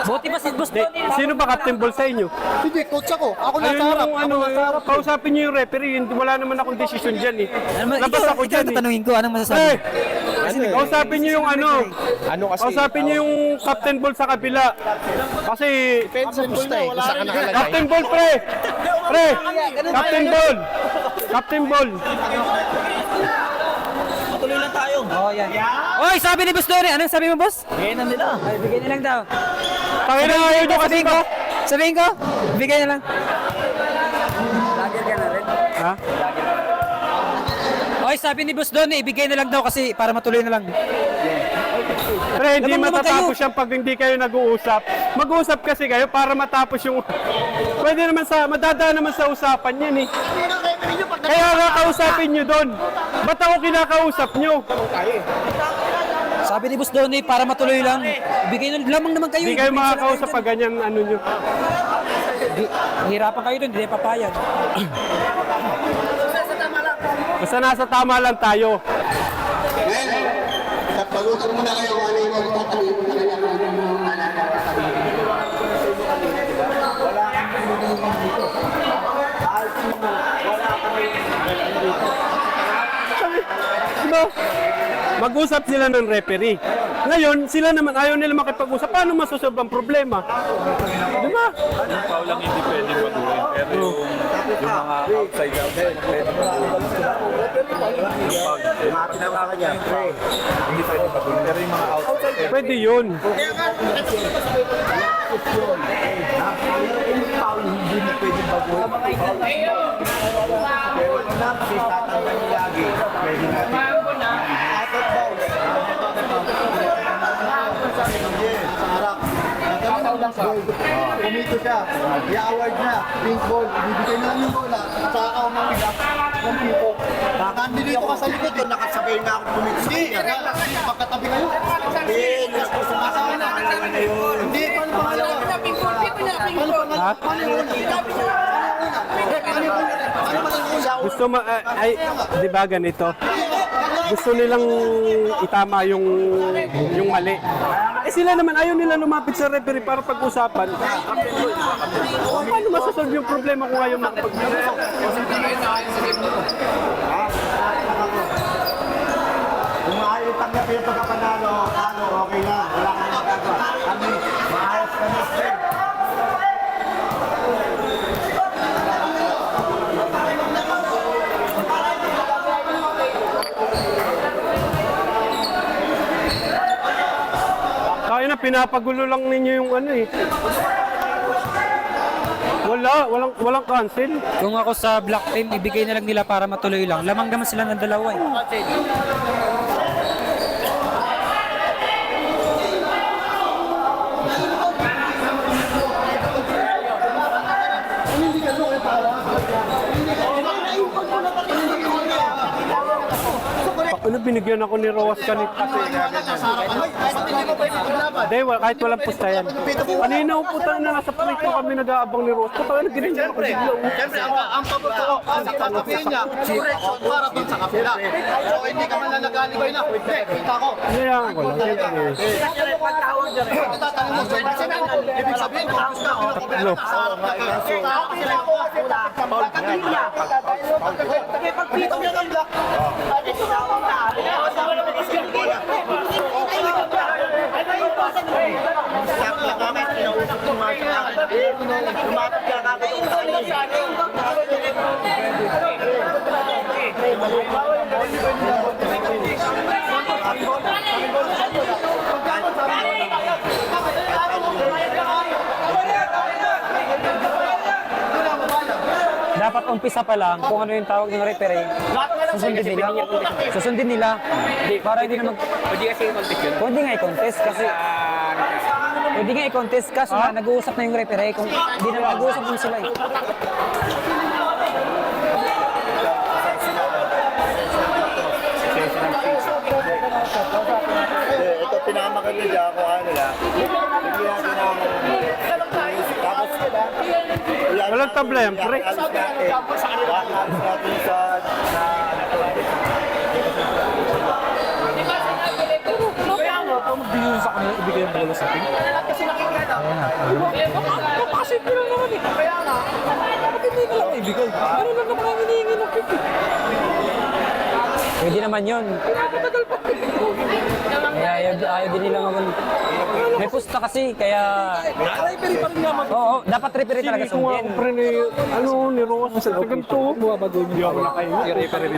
Buti pa si Gusto Sino ba captain ball sa inyo? Hindi, coach ako. Ako nasa Ayun harap. yung ano, kausapin niyo yung referee. Wala naman akong desisyon dyan eh. Labas ako dyan eh. Tatanungin ko, anong Eh! masasabi? Kausapin niyo yung ano. Kausapin niyo yung captain ball sa kabila. Kasi captain ball pre. Pre. Captain ball. Captain ball. Oy, sabi ni Boss Dory, anong sabi mo, boss? Bigay na nila. Ay, bigay na lang daw. Tangin na ayaw nyo kasi ko. Sabihin ko, bigay na lang. Lager ka na rin. Ha? Oy, sabi ni Boss Dory, ibigay na lang daw kasi para matuloy na lang. Pre, hindi Lamang naman matatapos yan pag hindi kayo nag-uusap. Mag-uusap kasi kayo para matapos yung... Pwede naman madadaan naman sa usapan yan eh. Kaya nga kausapin nyo doon. Ba't ako kinakausap nyo? Sabi ni Boss Dory, para matuloy lang. Ibigay na lamang naman kayo. Hindi kayo makakausap pag ganyan ano nyo. Hirapan kayo doon, hindi papayag. Basta nasa tama lang tayo. Pag-usap mo na kayo kung ano yung magtatabi mo na kanya kung ano yung Diba? Mag-usap sila ng referee. Ngayon, sila naman ayaw nila makipag-usap. Paano masosolve ang problema? Diba? Yung foul lang hindi pwede mag-uwi. Pero yung mga outside pwede mag-uwi. Yung foul, pinaka niya, hindi pwede mag-uwi. Pero yung mga outside, Pwede yun. Kumito siya. I-award na. Pink ball. Ibibigay na lang yung bola. Sa ako ng bigas ng pito. Nandito ka sa likod doon. nakasabay na ako kumito sa Hindi. kanya. Magkatabi kayo. Hindi, sumasama na kanya na yun. Hindi. Paano pangalawa? Paano pangalawa? Ha? Paano yung una? Paano yung una? Paano pangalawa? Gusto ay, di ba ganito? Gusto nilang itama yung mali. Eh sila naman ayaw nila lumapit sa referee para pag-usapan. Paano masasolve yung problema kung ayaw makapag-usap? Kung ayaw tanggapin yung pagkapanalo, okay na. Wala kang magagawa. Kami, maayos kami. Kaya na, pinapagulo lang ninyo yung ano eh. Walang cancel. Kung ako sa black team, ibigay na lang nila para matuloy lang. Lamang naman sila ng dalawa eh. Ano binigyan ako ni Roas kanit kasi Pati hindi ko pwede maglaban. Hindi, kahit walang pusta yan. Kanina ang puta na nasa prito kami nag-aabang ni Rose. Puta na ginigyan ako bigla. Siyempre, ang paborito ko, ang sasabihin niya, correction para dun sa kapila. So, hindi ka man na nag-alibay na. Hindi, kita ko. Kailangan ko lang. Tatanong mo, so, ibig sabihin, kung gusto ko, Tatlo. pagpito niya ng black. Dapat umpisa pa lang kung ano yung tawag ng referee. Susundin nila. Susundin nila. Para hindi na mag... Pwede kasi i-contest yun. Pwede nga i-contest kasi... Pwede nga i-contest kaso nga nag-uusap na yung referee kung hindi na nag-uusap din sila eh. Ito pinakamakaganda dyan kung ano nila. Hindi natin ang... Tapos, Walang tabla yan, pre. alis natin sa... Magbigay sa kanila, ibigay ang bola sa atin. Kasi hindi lang naman eh. Kaya nga. Bakit hindi ka lang ibigay? Ano lang naman ang hinihingi ng pipi? Pwede naman yun. Pinapatagal pa. Kaya ayaw din nila naman. May pusta kasi, kaya... Referee pa rin naman. Oo, dapat referee talaga Kung ako sundin. pre ni, ano, ni Rose. Ganito. Hindi ako nakainga.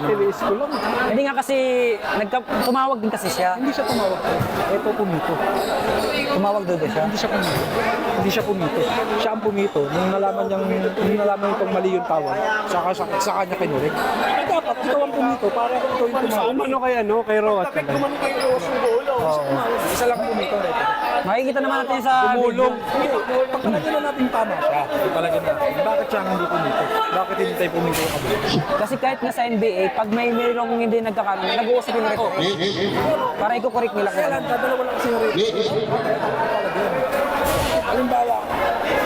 Tinis ko lang. Hindi nga kasi, tumawag din kasi siya. Hindi siya tumawag. Ito pumito. Tumawag doon siya. Hindi siya pumito. Hindi siya pumito. Siya ang pumito. Nung nalaman nitong mali yung tawag, sa kanya kinurik. Eh dapat, ikaw ang pumito para ikaw yung tumawag. Umano kay ano, kay Rose. Isa lang pumito. Makikita naman natin sa Tumulong. Pagpalagyan na natin tama siya. Pagpalagyan natin. Bakit siya hindi pumito? Bakit hindi tayo pumito kami? Kasi kahit na sa NBA, pag mayroong hindi nagkakaroon, nag-uusap yung referee. Para i-correct nila kung ano. Dadalawa lang kasi yung rate. Halimbawa,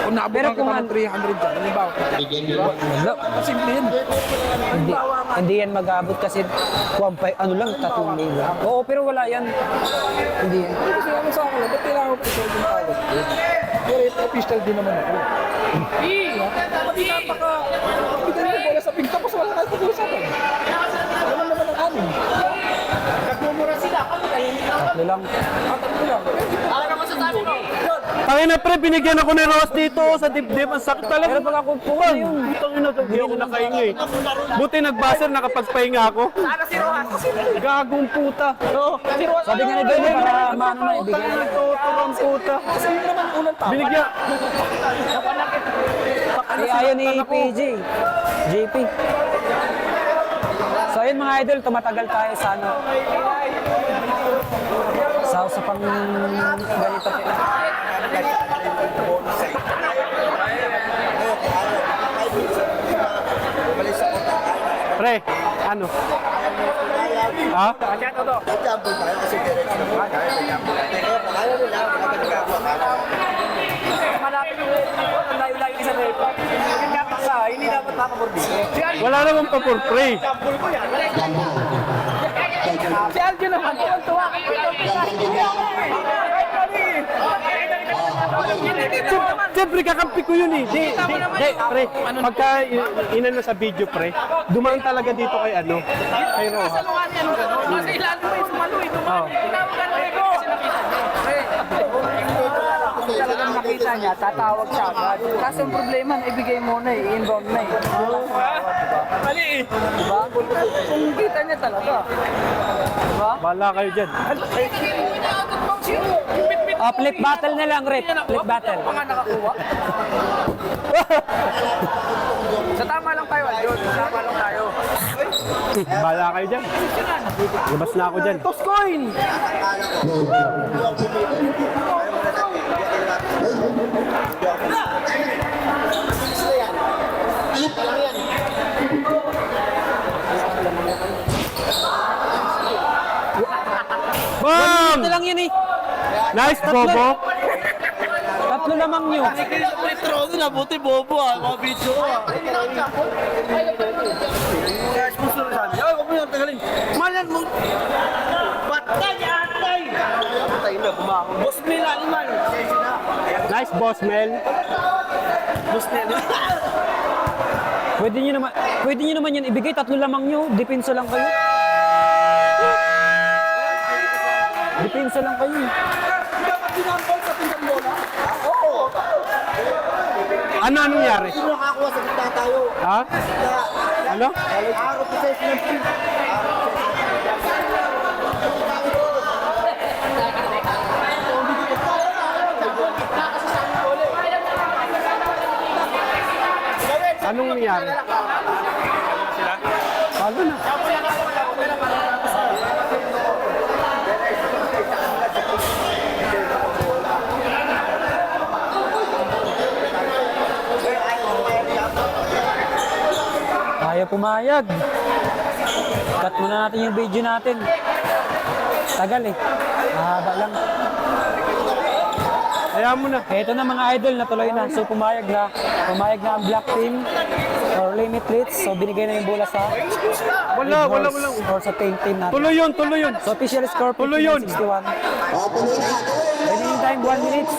kung Pero naabutan kung ka ng 300 dyan, halimbawa, simple yun. Hindi yan mag-aabot kasi ano lang, 3,000 lang. Oo, pero wala yan. Hindi yan. Kasi ano sa akin, ba't kailangan ko ito yung tawag? Pero ito, official din naman ako. Pati napaka-kapitali ko bola sa pink, tapos wala kayo pag-uusapan. Wala naman ang amin. Tatlo lang. Tatlo lang. Tangina pre, binigyan ako ni Rose dito sa dibdib. Ang sakit talaga. Pero pag ako po na yun. Tangina, hindi ako nakahinga eh. Buti nagbaser, nakapagpahinga ako. Gagong puta. Sabi nga ni Benny, para maano na ibigay. Tuturang puta. Kasi yun naman unang tama. Binigyan. Ayaw ni PG. JP. So ayun mga idol, tumatagal tayo sa ano. Sa pang ganito. Pre, ano? Ha? Wala naman pa for free. Si Aljo naman, tuwa ka Siyempre, kakampi ko yun eh. Di, pre. Pagka inano sa video, pre, dumaan talaga dito kay ano, kay Roja. Salungan yan, gano'n. Kasi ilan mo yung sumalo, dumami. Tinawag ka na ito. Kung talagang nakita niya, tatawag siya agad. Kasi ang problema, ibigay mo na eh, inbound na eh. Mali eh. Diba? Kung kita niya talaga. Diba? Bala kayo dyan. Flip battle na lang, Rip. Flip battle. Mga nakakuha. Sa tama lang tayo, Aljon. Sa tama lang tayo. Bala kayo dyan. Labas na ako dyan. Toss coin! Bam! Ito lang yan eh. Nice, Bobo. Tatlo lamang nyo. Trono na, buti bobo mga video Malan mo. Boss Mel, animal. Nice, Boss Mel. Pwede nyo naman yan ibigay. Tatlo lamang nyo. Depensa lang kayo. Depensa lang kayo. Ano nangyari? Sino nakakuha sa kita tayo? Ha? Ano? Araw po sa ng free. Anong nangyari? Palo na. Ayaw pumayag. Cut muna natin yung video natin. Tagal eh. Mahaba lang. Kaya mo na. Ito na mga idol, natuloy na. So pumayag na ang black team or limit leads. So binigay na yung bola sa Wala. or sa team natin. Tuloy yun. So official score Tuloy yun. 61. Remaining time 1 minutes.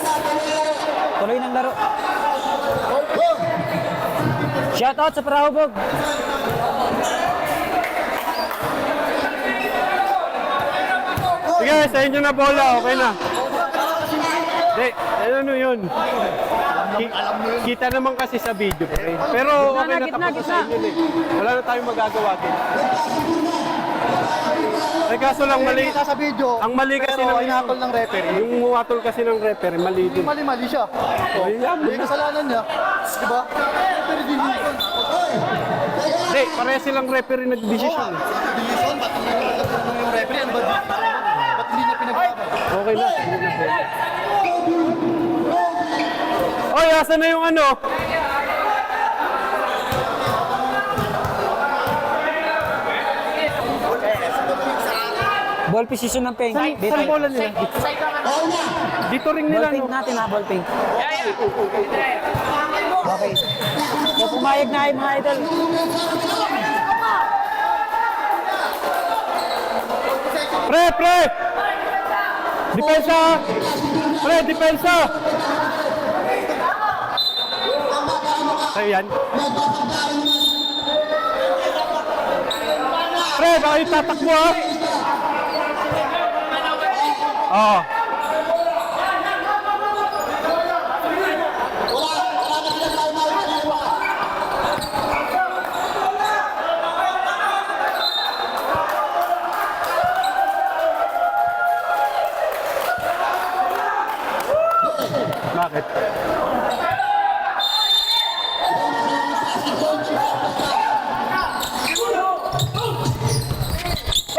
Tuloy ng laro. Shoutout sa Parahubog. Sige, sa inyo na bola. Okay na. Hindi, ano yun? Kita naman kasi sa video. Pero okay na, tapos sa inyo eh. Wala na tayong magagawa din. Ay kaso lang mali. Kita sa video. Ang mali kasi pero ng inakol ng referee. Yung muwatol kasi ng referee, mali din. Mali siya. May kasalanan niya. Diba? Pero di yun. Hindi, pareha silang referee nag-decision. Division, ba't hindi nagkaroon yung referee? Ano ba? Ba't hindi niya pinag-aabay? Okay na. Oy, asan na yung ano? Ball position ng Peng. Saan bola nila? Dito ring Ball nila, pink no? natin ha, ball pink. Okay. So pumayag na ay mga idol. Pre! Depensa! Pre, depensa! Sa'yo yan. Pre, baka yung tatakbo ha? Oo. Bakit?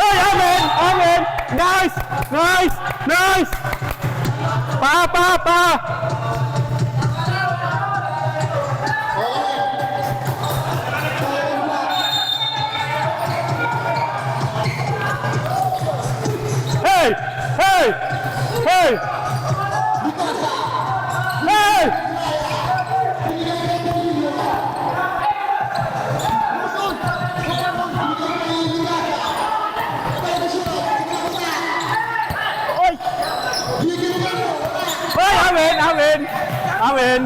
Ay, amen! Nice! Pa! Hey! Amen!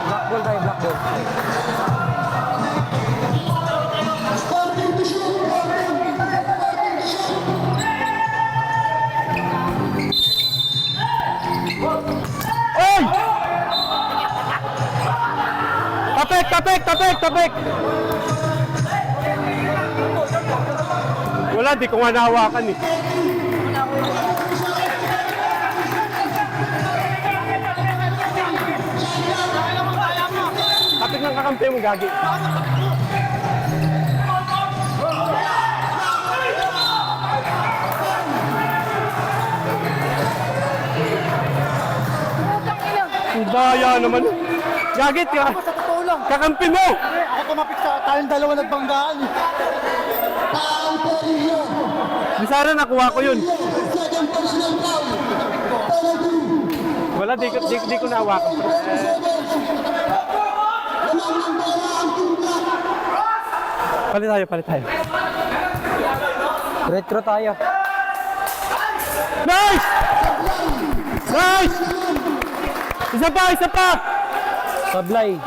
Black ball tayo, black ball. Oy! Tapik! Wala, di ko nga nahawakan eh. Tapik ng kakampi mo, gagi. Ang daya naman. Gagit ka. Sa totoo lang. Kakampi mo! Ako tumapik sa tayong dalawa nagbanggaan. Di sana nakuha ko yun. Wala, di ko nahawakan. Palit tayo. Retro tayo. Nice! Isa pa! Sablay.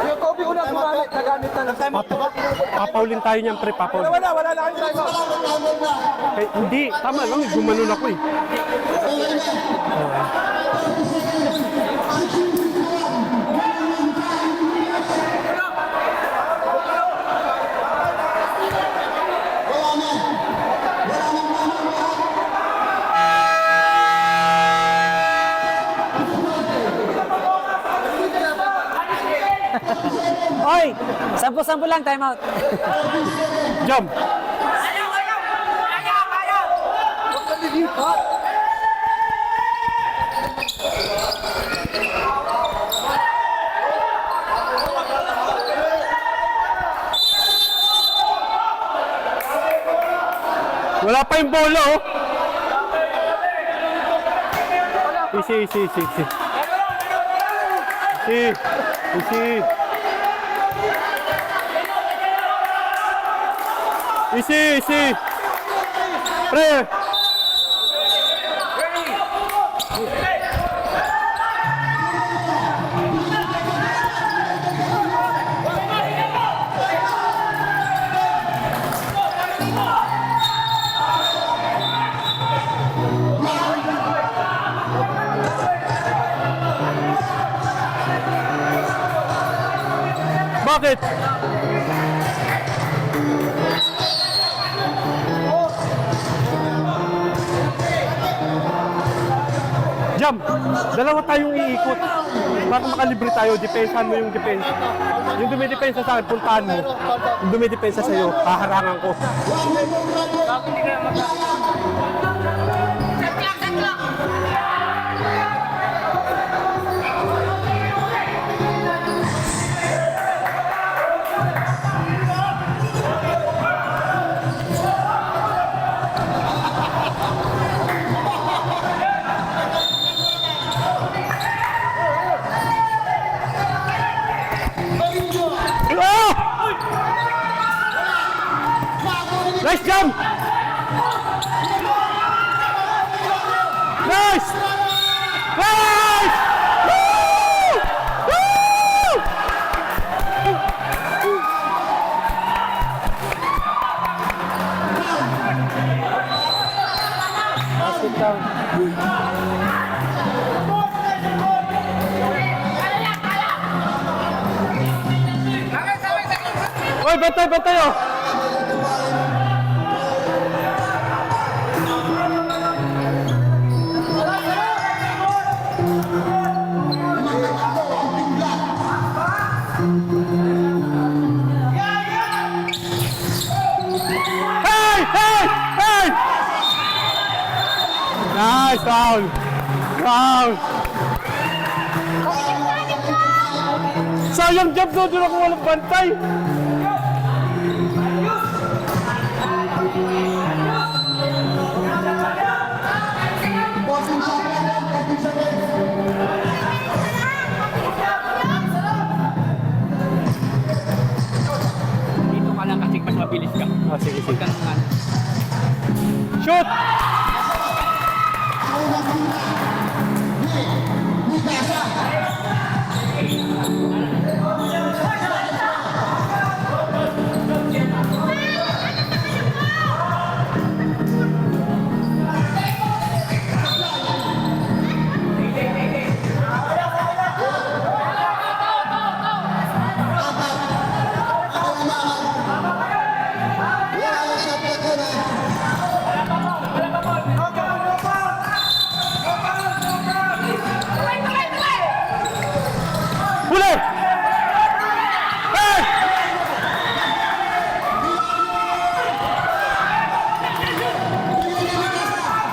Yung Kobe ko na nagamit na ng time. Papaulin tayo niyan, pre. Papaulin. Wala kang driver. Eh, hindi. Tama lang. Gumanon ako eh. Oy! 10 lang, time out. Jump! Wala pa yung bola, oh. Easy. Easy. Pre. Bakit? Jam, dalawa tayong iikot. Para makalibre tayo, depensahan mo yung depensa. Yung dumidepensa sa akin, puntahan mo. Yung dumidepensa sa'yo, haharangan ko. Nice jump! Nice! Nice! Woo! Woo! Basket down. Oy, batay oh! Hey! Nice foul! Sayang jump doon ako walang bantay! Dito ka lang kasi mas mabilis ka. Sige. Huwag kang ano. Shoot!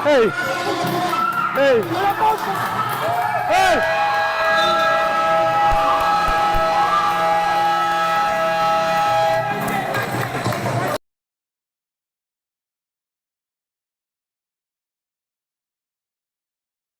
Hey! Hey! Hey!